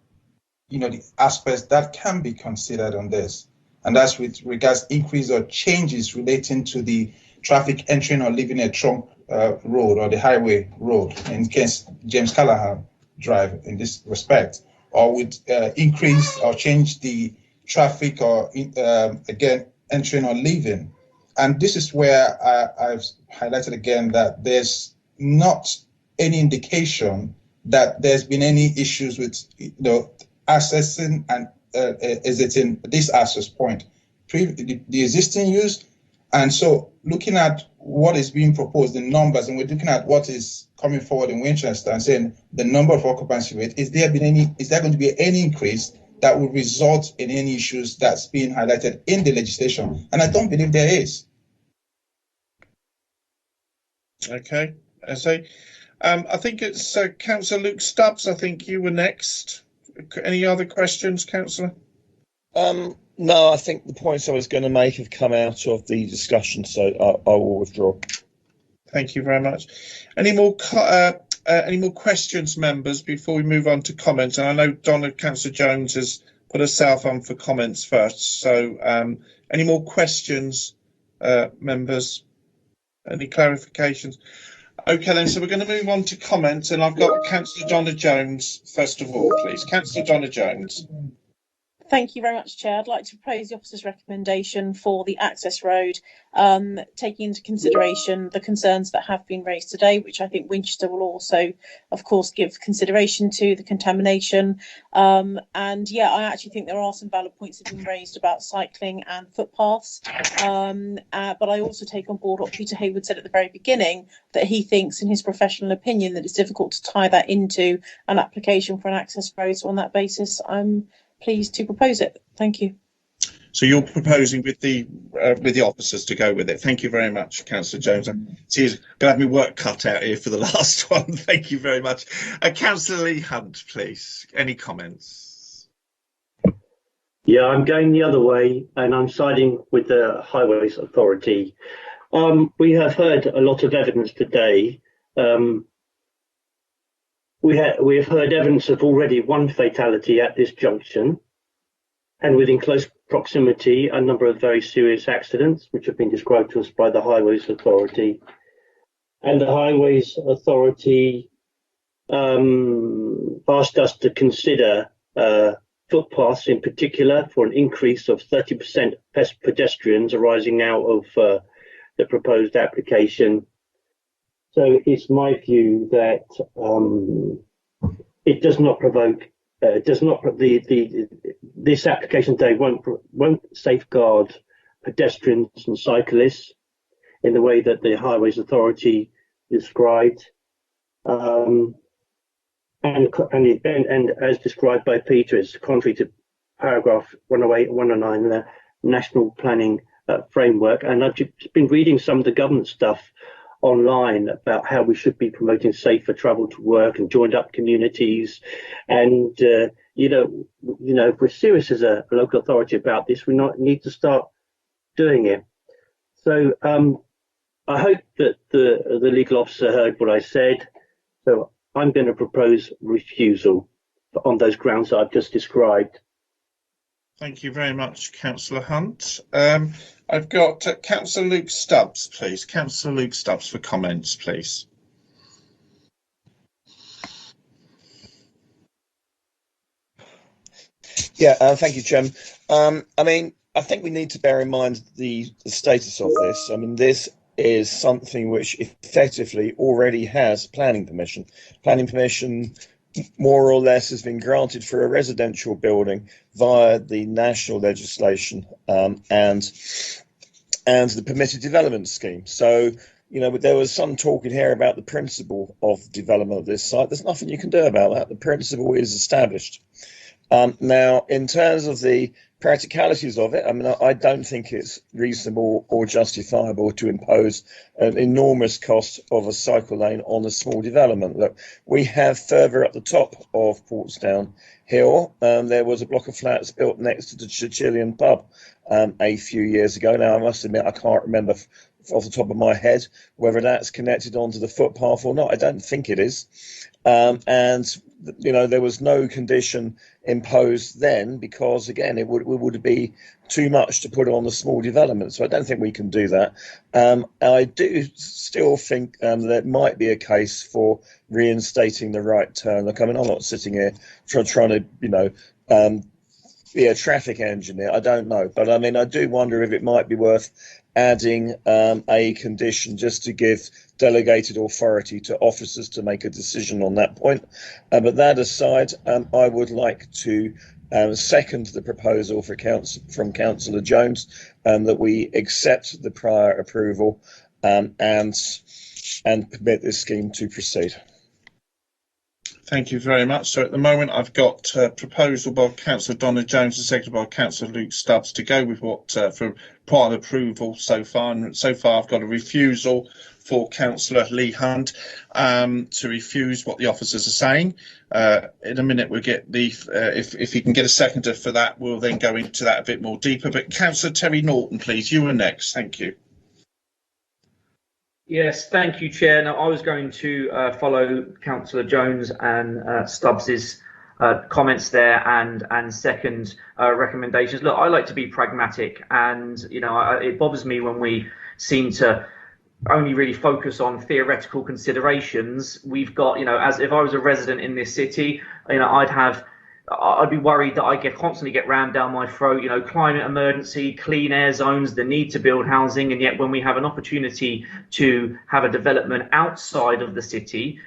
the aspects that can be considered on this, and that's with regards increase or changes relating to the traffic entering or leaving a trunk road or the highway road, in case James Callahan Drive in this respect, or would increase or change the traffic or again entering or leaving. And this is where I've highlighted again that there's not any indication that there's been any issues with accessing and exiting this access point, the existing use. And so looking at what is being proposed in numbers, and we're looking at what is coming forward in Winchester and saying the number of occupancy rate, is there going to be any increase that will result in any issues that's being highlighted in the legislation? And I don't believe there is. Okay, I think it's Councillor Luke Stubbs. I think you were next. Any other questions, Councillor? No, I think the points I was going to make have come out of the discussion, so I will withdraw. Thank you very much. Any more questions, members, before we move on to comments? And I know Councillor Jones has put herself on for comments first. So any more questions, members? Any clarifications? Okay then, so we're going to move on to comments, and I've got Councillor Donna Jones first of all, please. Councillor Donna Jones. Thank you very much, Chair. I'd like to propose the officer's recommendation for the access road, taking into consideration the concerns that have been raised today, which I think Winchester will also, of course, give consideration to, the contamination. And yeah, I actually think there are some valid points that have been raised about cycling and footpaths. But I also take on board what Peter Hayward said at the very beginning, that he thinks, in his professional opinion, that it's difficult to tie that into an application for an access road. So on that basis, I'm pleased to propose it. Thank you. So you're proposing with the officers to go with it. Thank you very much, Councillor Jones. See, you're going to have me work cut out here for the last one. Thank you very much. Councillor Lee Hunt, please. Any comments? Yeah, I'm going the other way, and I'm siding with the Highways Authority. We have heard a lot of evidence today. We have heard evidence of already one fatality at this junction, and within close proximity, a number of very serious accidents, which have been described to us by the Highways Authority. And the Highways Authority asked us to consider footpaths in particular for an increase of 30% pedestrians arising out of the proposed application. So it's my view that it does not provoke, this application today won't safeguard pedestrians and cyclists in the way that the Highways Authority described, and as described by Peter, it's contrary to paragraph 108 and 109 in the National Planning Framework. And I've just been reading some of the government stuff online about how we should be promoting safer travel to work and joined up communities. And you know, if we're serious as a local authority about this, we need to start doing it. So I hope that the legal officer heard what I said. So I'm going to propose refusal on those grounds that I've just described. Thank you very much, Councillor Hunt. I've got Councillor Luke Stubbs, please. Councillor Luke Stubbs for comments, please. Yeah, thank you, Chairman. I mean, I think we need to bear in mind the status of this. I mean, this is something which effectively already has planning permission. Planning permission, more or less, has been granted for a residential building via the national legislation and the permitted development scheme. So, you know, there was some talk in here about the principle of development of this site. There's nothing you can do about that. The principle is established. Now, in terms of the practicalities of it, I mean, I don't think it's reasonable or justifiable to impose an enormous cost of a cycle lane on a small development. Look, we have further up the top of Portsdown Hill, there was a block of flats built next to the Chichilian pub a few years ago. Now, I must admit, I can't remember off the top of my head whether that's connected onto the footpath or not. I don't think it is. And, you know, there was no condition imposed then because, again, it would be too much to put on a small development. So I don't think we can do that. I do still think there might be a case for reinstating the right turn. Look, I mean, I'm not sitting here trying to, you know, be a traffic engineer. I don't know. But, I mean, I do wonder if it might be worth adding a condition just to give delegated authority to officers to make a decision on that point. But that aside, I would like to second the proposal from Councillor Jones that we accept the prior approval and permit this scheme to proceed. Thank you very much. So at the moment, I've got a proposal by Councillor Donna Jones and seconded by Councillor Luke Stubbs to go with what for prior approval so far. And so far, I've got a refusal for Councillor Lee Hunt to refuse what the officers are saying. In a minute, we'll get the if he can get a seconder for that, we'll then go into that a bit more deeper. But Councillor Terry Norton, please, you were next. Thank you. Yes, thank you, Chair. Now, I was going to follow Councillor Jones and Stubbs's comments there and second recommendations. Look, I like to be pragmatic, and you know, it bothers me when we seem to only really focus on theoretical considerations. We've got, as if I was a resident in this city, I'd be worried that I constantly get rammed down my throat, climate emergency, clean air zones, the need to build housing. And yet when we have an opportunity to have a development outside of the city,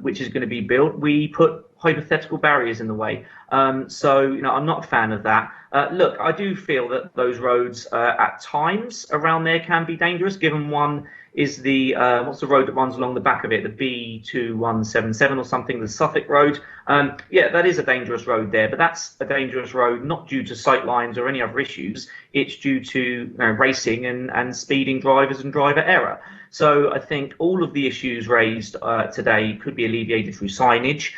which is going to be built, we put hypothetical barriers in the way. So I'm not a fan of that. Look, I do feel that those roads at times around there can be dangerous, given one is the what's the road that runs along the back of it, the B2177 or something, the Suffolk Road. Yeah, that is a dangerous road there, but that's a dangerous road not due to sight lines or any other issues. It's due to racing and speeding drivers and driver error. So I think all of the issues raised today could be alleviated through signage.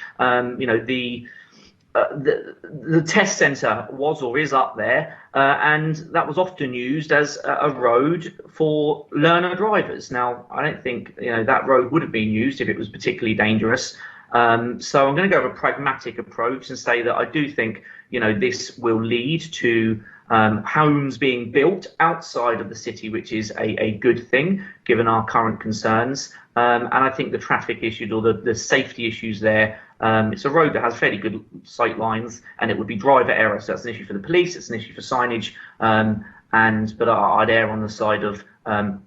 The test centre was or is up there, and that was often used as a road for learner drivers. Now, I don't think that road would have been used if it was particularly dangerous. So I'm going to go with a pragmatic approach and say that I do think this will lead to homes being built outside of the city, which is a good thing given our current concerns. And I think the traffic issues or the safety issues there, it's a road that has fairly good sight lines, and it would be driver error. So that's an issue for the police, it's an issue for signage. But I'd err on the side of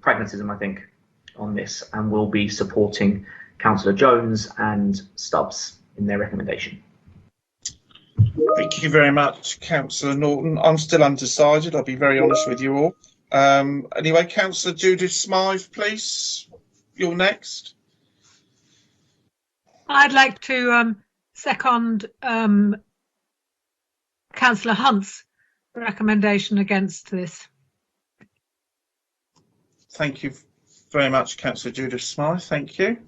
pragmatism, I think, on this, and will be supporting Councillor Jones and Stubbs in their recommendation. Thank you very much, Councillor Norton. I'm still undecided, I'll be very honest with you all. Anyway, Councillor Judith Smythe, please. You're next. I'd like to second Councillor Hunt's recommendation against this. Thank you very much, Councillor Judith Smythe. Thank you.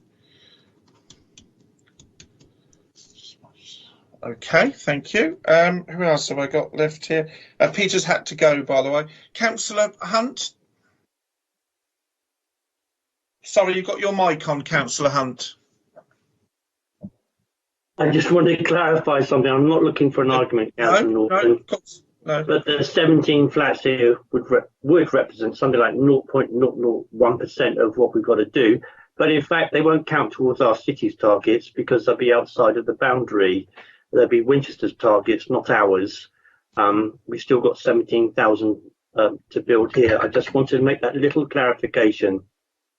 Okay, thank you. Who else have I got left here? Peter's had to go, by the way. Councillor Hunt. Sorry, you've got your mic on, Councillor Hunt. I just want to clarify something. I'm not looking for an argument, Councillor Norton. No, of course. No. But the 17 flats here would represent something like 0.001% of what we've got to do. But in fact, they won't count towards our city's targets because they'll be outside of the boundary. They'll be Winchester's targets, not ours. We've still got 17,000 to build here. I just wanted to make that little clarification.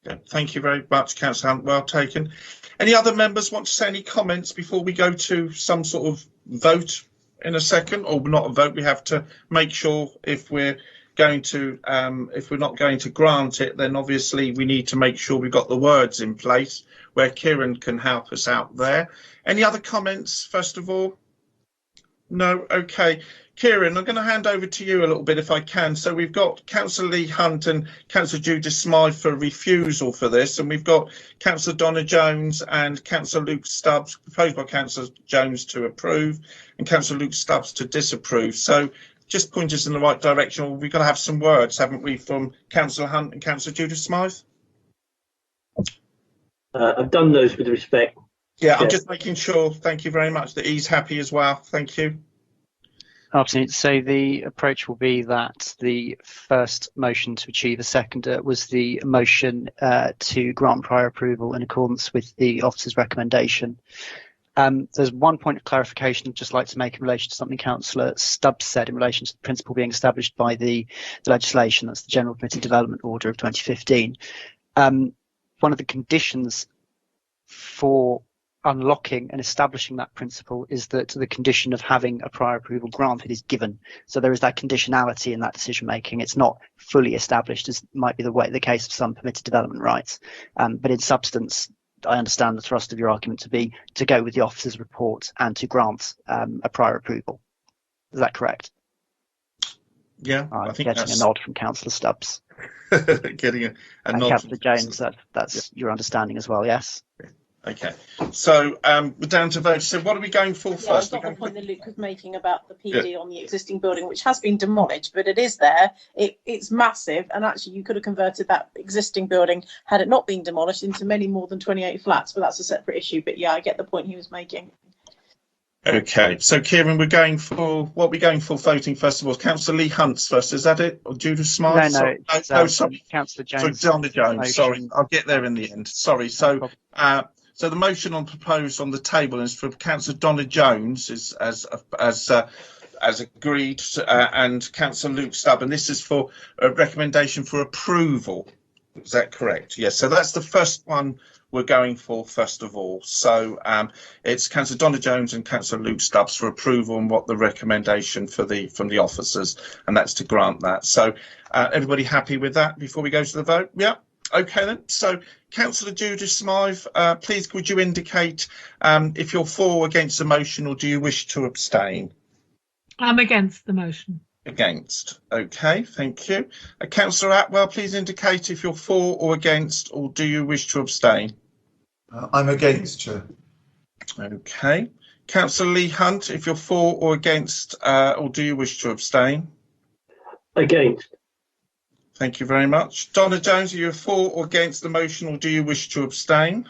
Yeah, thank you very much, Councillor Hunt. Well taken. Any other members want to say any comments before we go to some sort of vote in a second, or not a vote? We have to make sure if we're going to, if we're not going to grant it, then obviously we need to make sure we've got the words in place where Kieran can help us out there. Any other comments, first of all? No? Okay. Kieran, I'm going to hand over to you a little bit if I can. So we've got Councillor Lee Hunt and Councillor Judith Smythe for refusal for this, and we've got Councillor Donna Jones and Councillor Luke Stubbs, proposed by Councillor Jones to approve, and Councillor Luke Stubbs to disapprove. So just point us in the right direction. We've got to have some words, haven't we, from Councillor Hunt and Councillor Judith Smythe? I've done those with respect. Yeah, I'm just making sure, thank you very much, that he's happy as well. Thank you. Absolutely. So the approach will be that the first motion to achieve a seconder was the motion to grant prior approval in accordance with the officer's recommendation. There's one point of clarification I'd just like to make in relation to something Councillor Stubbs said in relation to the principle being established by the legislation. That's the General Committee Development Order of 2015. One of the conditions for unlocking and establishing that principle is that the condition of having a prior approval granted is given. So there is that conditionality in that decision making. It's not fully established as might be the case of some permitted development rights. But in substance, I understand the thrust of your argument to be to go with the officer's report and to grant a prior approval. Is that correct? Yeah, I'm I think getting a nod from Councillor Stubbs. Getting a nod. Councillor Jones, that's your understanding as well, yes? Okay, so we're down to vote. So what are we going for first? I've got the point that Luke was making about the PD on the existing building, which has been demolished, but it is there. It's massive, and actually you could have converted that existing building, had it not been demolished, into many more than 28 flats, but that's a separate issue. But yeah, I get the point he was making. Okay, so Kieran, we're going for what we're going for voting first of all. Councillor Lee Hunt's first, is that it? Or Judith Smythe? No, Sorry. Councillor Sorry, Jones. Donna Jones. Sorry, I'll get there in the end. Sorry. So, so the motion proposed on the table is for Councillor Donna Jones, is as agreed, and Councillor Luke Stubb, and this is for a recommendation for approval. Is that correct? Yes. So that's the first one we're going for first of all. So it's Councillor Donna Jones and Councillor Luke Stubbs for approval and what the recommendation from the officers, and that's to grant that. So everybody happy with that before we go to the vote? Yeah. Okay then. So Councillor Judith Smythe, please would you indicate if you're for or against the motion, or do you wish to abstain? I'm against the motion. Against. Okay, thank you. Councillor Atwell, please indicate if you're for or against, or do you wish to abstain? I'm against, Chair. Okay. Councillor Lee Hunt, if you're for or against, or do you wish to abstain? Against. Thank you very much. Donna Jones, are you for or against the motion, or do you wish to abstain?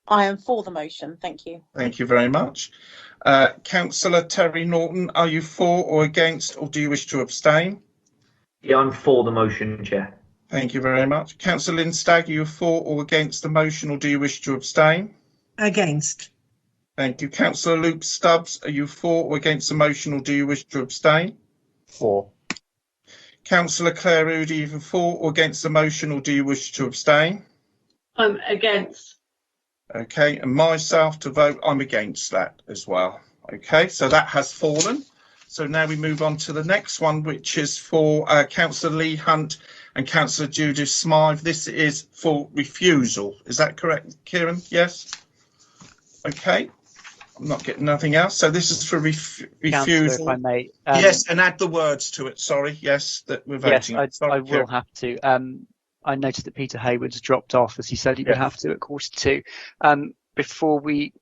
I am for the motion. Thank you. Thank you very much. Councillor Terry Norton, are you for or against, or do you wish to abstain? Yeah, I'm for the motion, Chair. Thank you very much. Councillor Lynn Stagg, are you for or against the motion, or do you wish to abstain? Against. Thank you. Councillor Luke Stubbs, are you for or against the motion, or do you wish to abstain? For. Councillor Claire Oody, are you for or against the motion, or do you wish to abstain? I'm against. Okay, and myself to vote, I'm against that as well. Okay, so that has fallen. So now we move on to the next one, which is for Councillor Lee Hunt and Councillor Judith Smythe. This is for refusal. Is that correct, Kieran? Yes? Okay, I'm not getting nothing else. So this is for refusal. Councillor, if I may. Yes, and add the words to it. Sorry, yes, that we're voting. Yes, Sorry, I will have to. I noted that Peter Hayward's dropped off, as he said he would have to at 1:45. Before we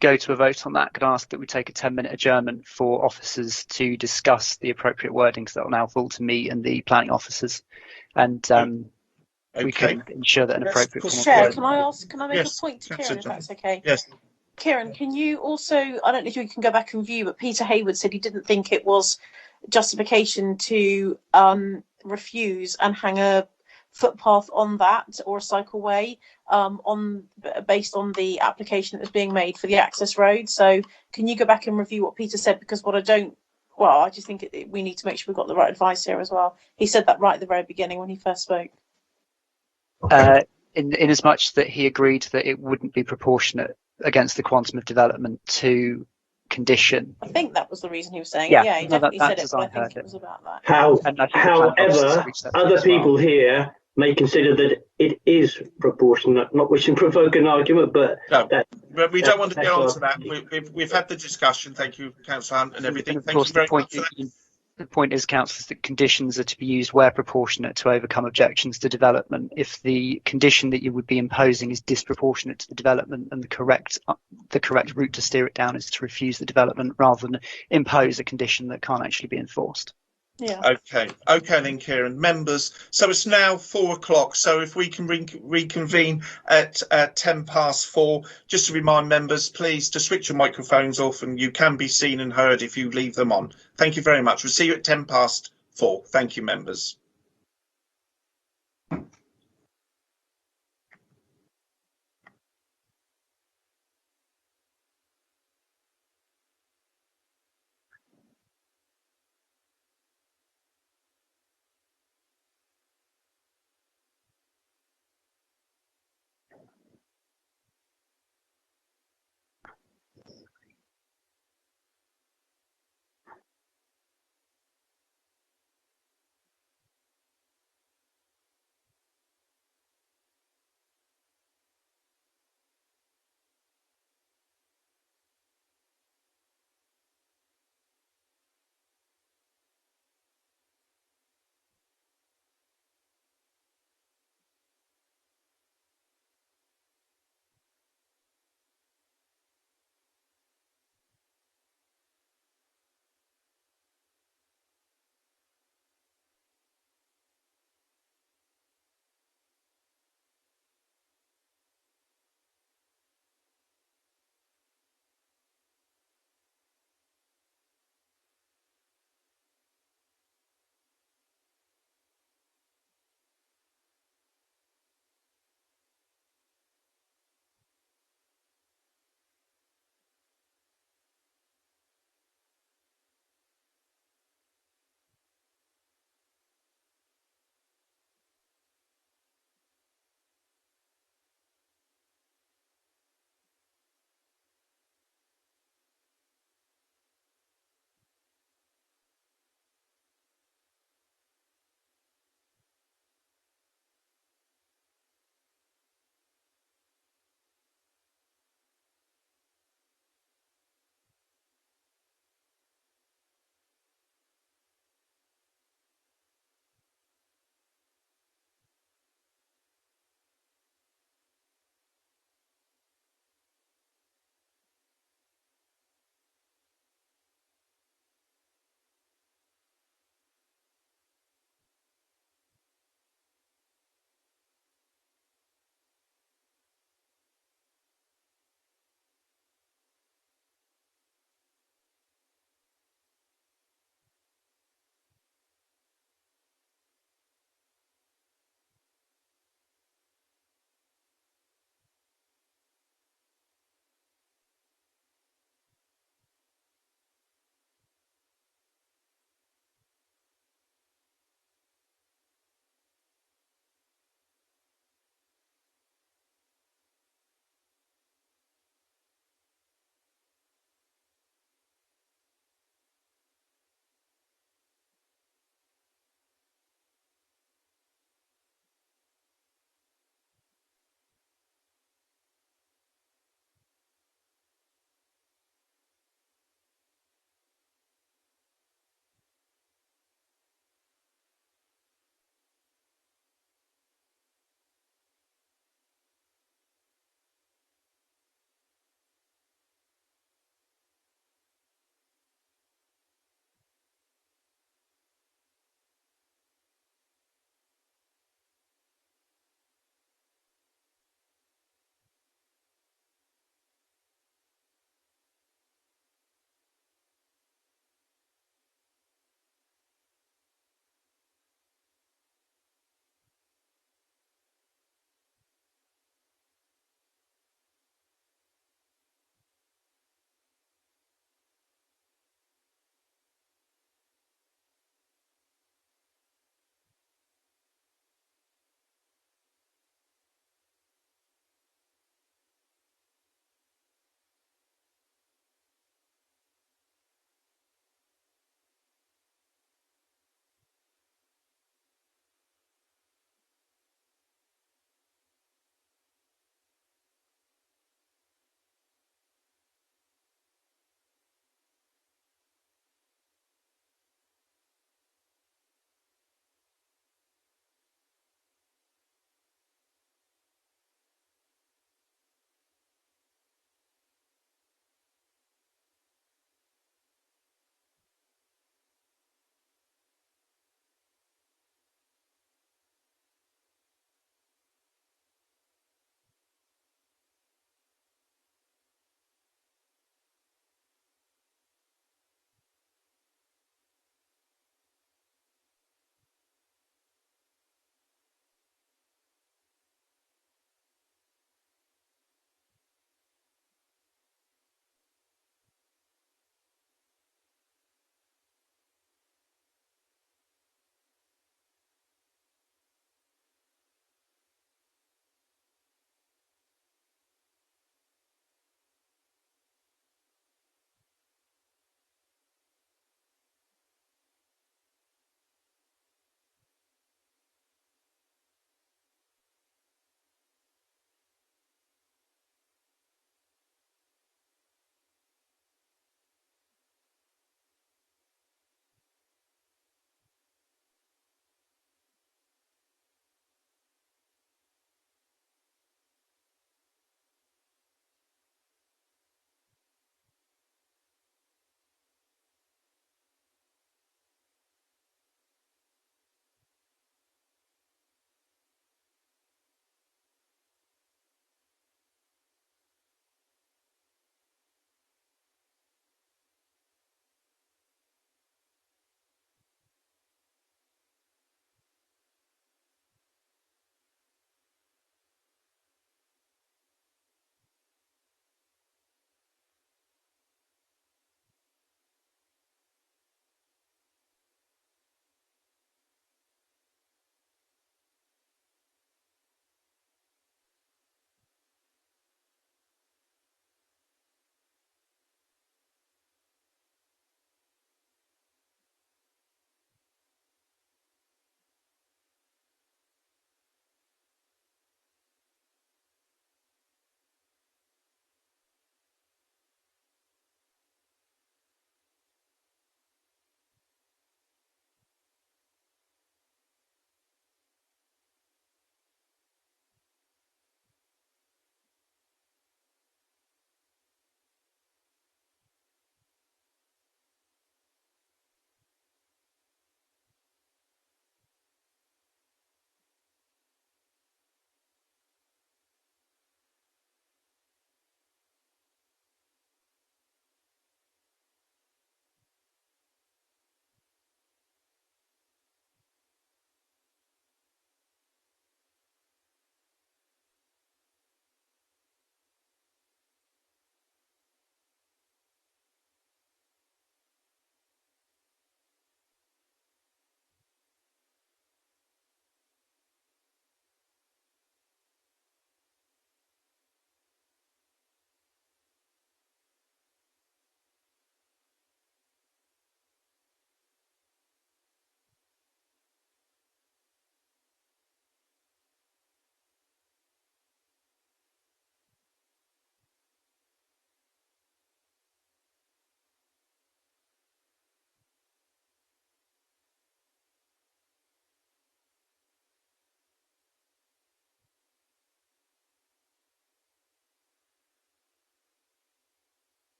go to a vote on that, could I ask that we take a 10-minute adjournment for officers to discuss the appropriate wordings that will now fall to me and the planning officers, and we can ensure that an appropriate. Chair, can I make a Yes, point to Kieran, if that's okay? Yes. Kieran, can you also, I don't know if you can go back and view, but Peter Hayward said he didn't think it was justification to refuse and hang a footpath on that or a cycleway based on the application that was being made for the access road. So can you go back and review what Peter said? Because I just think we need to make sure we've got the right advice here as well. He said that right at the very beginning when he first spoke. In as much that he agreed that it wouldn't be proportionate against the quantum of development to condition. I think that was the reason he was saying Yeah, it. Yeah, he definitely said it, but I think it was about that. However, other people here may consider that it is proportionate, not wishing to provoke an argument, but no, we don't want to get on to that. We've had the discussion. Thank you, Councillor Hunt, and everything. And of course, the point is, councillors, that conditions are to be used where proportionate to overcome objections to development. If the condition that you would be imposing is disproportionate to the development, and the correct route to steer it down is to refuse the development rather than impose a condition that can't actually be enforced. Yeah. Okay then, Kieran. Members, so it's now 4 o'clock. So if we can reconvene at 4:10, just to remind members, please, to switch your microphones off, and you can be seen and heard if you leave them on. Thank you very much. We'll see you at 4:10. Thank you, members.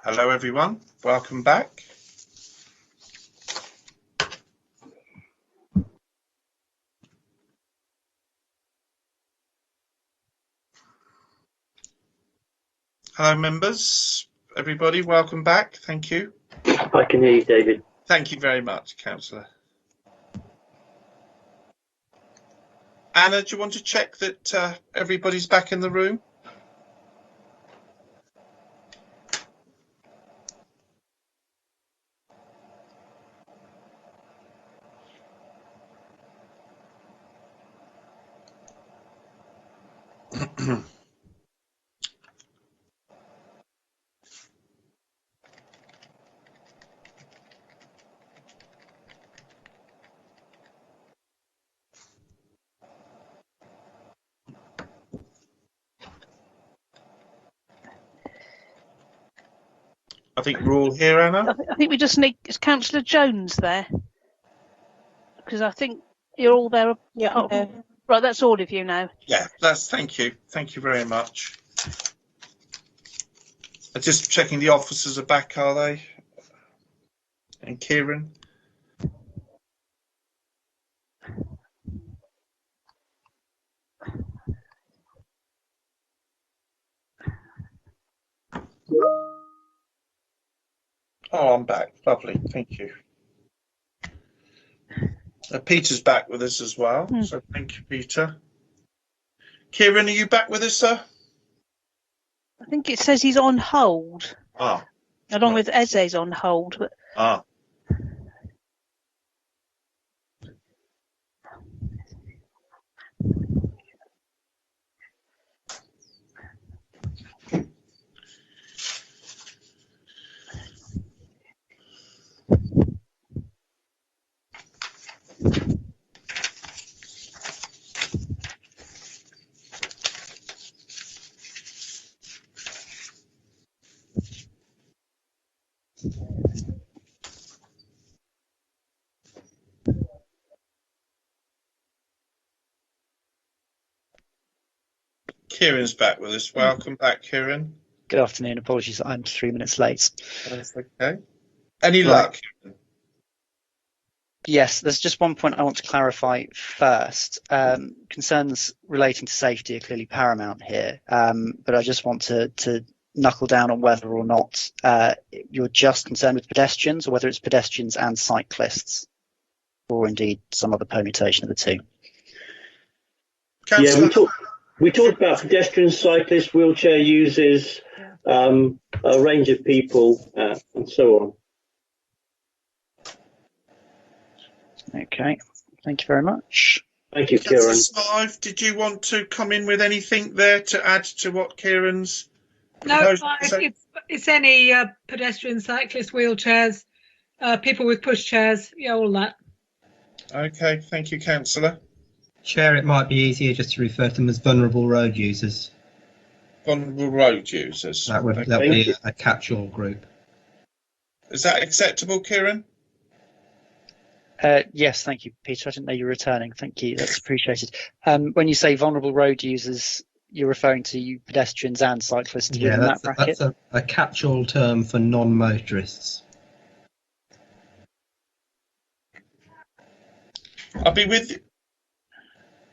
Hello, everyone. Welcome back. Hello, members. Everybody, welcome back. Thank you. I can hear you, David. Thank you very much, Councillor. Anna, do you want to check that everybody's back in the room? I think we're all here, Anna. I think we just need, is Councillor Jones there? Because I think you're all there. Yeah. Oh, right, that's all of you now. Yeah, thank you. Thank you very much. Just checking the officers are back, are they? And Kieran? Oh, I'm back. Lovely. Thank you. Peter's back with us as well. So thank you, Peter. Kieran, are you back with us, sir? I think it says he's on hold. Ah. Along with Eze's on hold. But... Ah. Kieran's back with us. Welcome back, Kieran. Good afternoon. Apologies that I'm 3 minutes late. That's okay. Any luck? Yes, there's just one point I want to clarify first. Concerns relating to safety are clearly paramount here, but I just want to knuckle down on whether or not you're just concerned with pedestrians, or whether it's pedestrians and cyclists, or indeed some other permutation of the two. Yeah, we talked about pedestrians, cyclists, wheelchair users, a range of people, and so on. Okay, thank you very much. Thank you, Kieran. Clive, did you want to come in with anything there to add to what Kieran's? No, it's any pedestrians, cyclists, wheelchairs, people with pushchairs, yeah, all that. Okay, thank you, Councillor. Chair, it might be easier just to refer to them as vulnerable road users. Vulnerable road users. That would be a catch-all group. Is that acceptable, Kieran? Yes, thank you, Peter. I didn't know you were returning. Thank you. That's appreciated. When you say vulnerable road users, you're referring to pedestrians and cyclists within that bracket? That's a catch-all term for non-motorists. I'll be with you.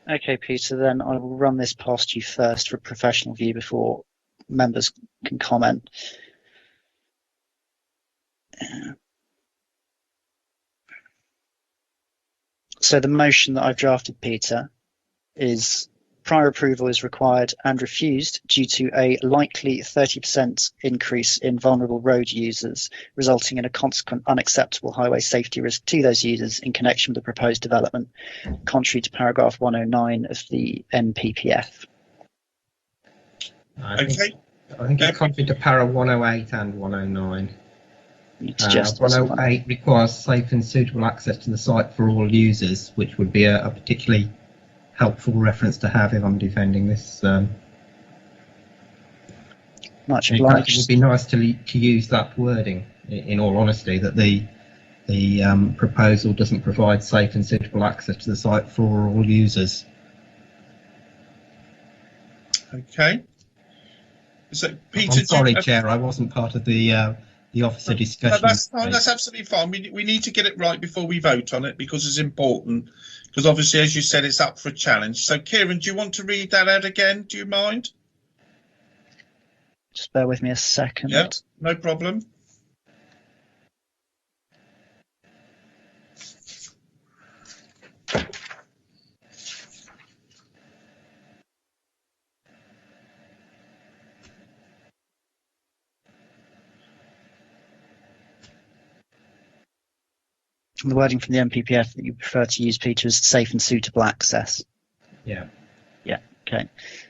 Okay, Peter, then I will run this past you first for a professional view before members can comment. So the motion that I've drafted, Peter, is prior approval is required and refused due to a likely 30% increase in vulnerable road users, resulting in a consequent unacceptable highway safety risk to those users in connection with the proposed development, contrary to paragraph 109 of the NPPF. I think it's contrary to para 108 and 109. 108 requires safe and suitable access to the site for all users, which would be a particularly helpful reference to have if I'm defending this. Much obliged. It would be nice to use that wording, in all honesty, that the proposal doesn't provide safe and suitable access to the site for all users. Okay. So, Peter, I'm sorry, Chair, I wasn't part of the officer discussion. No, that's fine. That's absolutely fine. We need to get it right before we vote on it because it's important. Because obviously, as you said, it's up for a challenge. So, Kieran, do you want to read that out again? Do you mind? Just bear with me a second. Yeah, no problem. The wording from the MPPF that you prefer to use, Peter, is safe and suitable access. Yeah. Yeah, okay.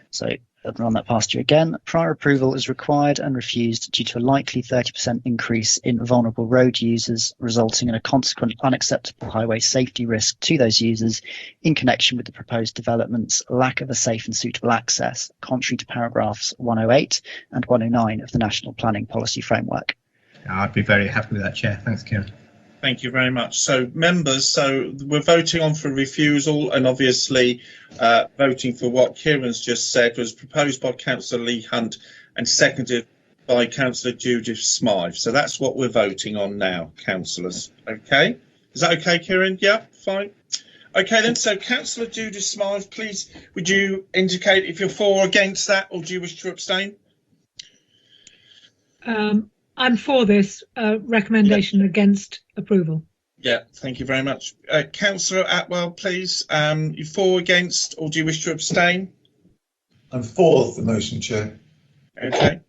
So I'll run that past you again. Prior approval is required and refused due to a likely 30% increase in vulnerable road users, resulting in a consequent unacceptable highway safety risk to those users in connection with the proposed development's lack of a safe and suitable access, contrary to paragraphs 108 and 109 of the National Planning Policy Framework. I'd be very happy with that, Chair. Thanks, Kieran. Thank you very much. So, members, so we're voting on for refusal, and obviously voting for what Kieran's just said was proposed by Councillor Lee Hunt and seconded by Councillor Judith Smythe. So that's what we're voting on now, councillors. Okay, is that okay, Kieran? Yeah, fine. Okay then, so Councillor Judith Smythe, please, would you indicate if you're for or against that, or do you wish to abstain? I'm for this recommendation against approval. Yeah, thank you very much. Councillor Atwell, please. You for, against, or do you wish to abstain? I'm for the motion, Chair. Okay.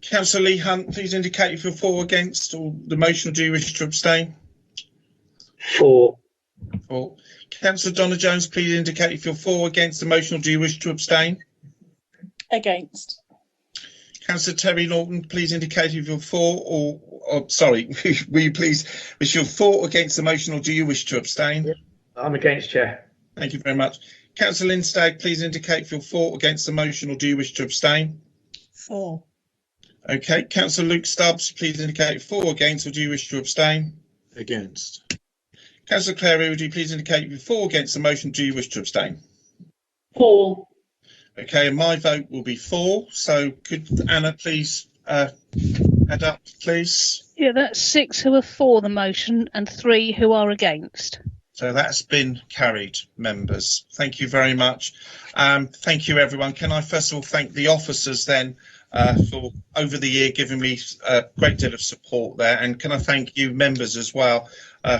Councillor Lee Hunt, please indicate if you're for, against, or the motion, or do you wish to abstain? For. For. Councillor Donna Jones, please indicate if you're for, against the motion, or do you wish to abstain? Against. Councillor Terry Norton, please indicate if you're for or sorry, will you please, if you're for or against the motion, or do you wish to abstain? I'm against, Chair. Thank you very much. Councillor Lindstag, please indicate if you're for or against the motion, or do you wish to abstain? For. Okay. Councillor Luke Stubbs, please indicate for or against, or do you wish to abstain? Against. Councillor Clary, would you please indicate if you're for or against the motion, do you wish to abstain? For. Okay, and my vote will be for. So could Anna please add up, please? Yeah, that's 6 who are for the motion and 3 who are against. So that's been carried, members. Thank you very much. Thank you, everyone. Can I first of all thank the officers then for over the year giving me a great deal of support there, and can I thank you members as well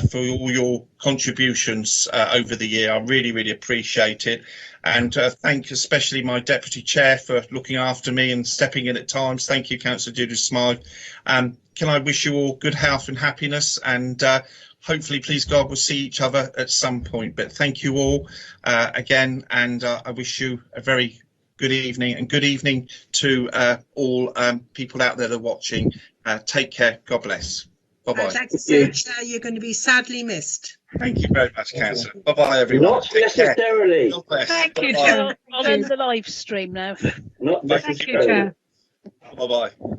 for all your contributions over the year. I really appreciate it. And thank especially my Deputy Chair for looking after me and stepping in at times. Thank you, Councillor Judith Smythe. Can I wish you all good health and happiness, and hopefully, please God, we'll see each other at some point. But thank you all again, and I wish you a very good evening, and good evening to all people out there that are watching. Take care. God bless. Bye-bye. I'd like to say, Chair, you're going to be sadly missed. Thank you very much, Councillor. Bye-bye, everyone. Not necessarily. God bless. Thank you, Bye-bye. Chair. I'll end the live stream now. Not necessarily. Thank you, Chair. Bye-bye.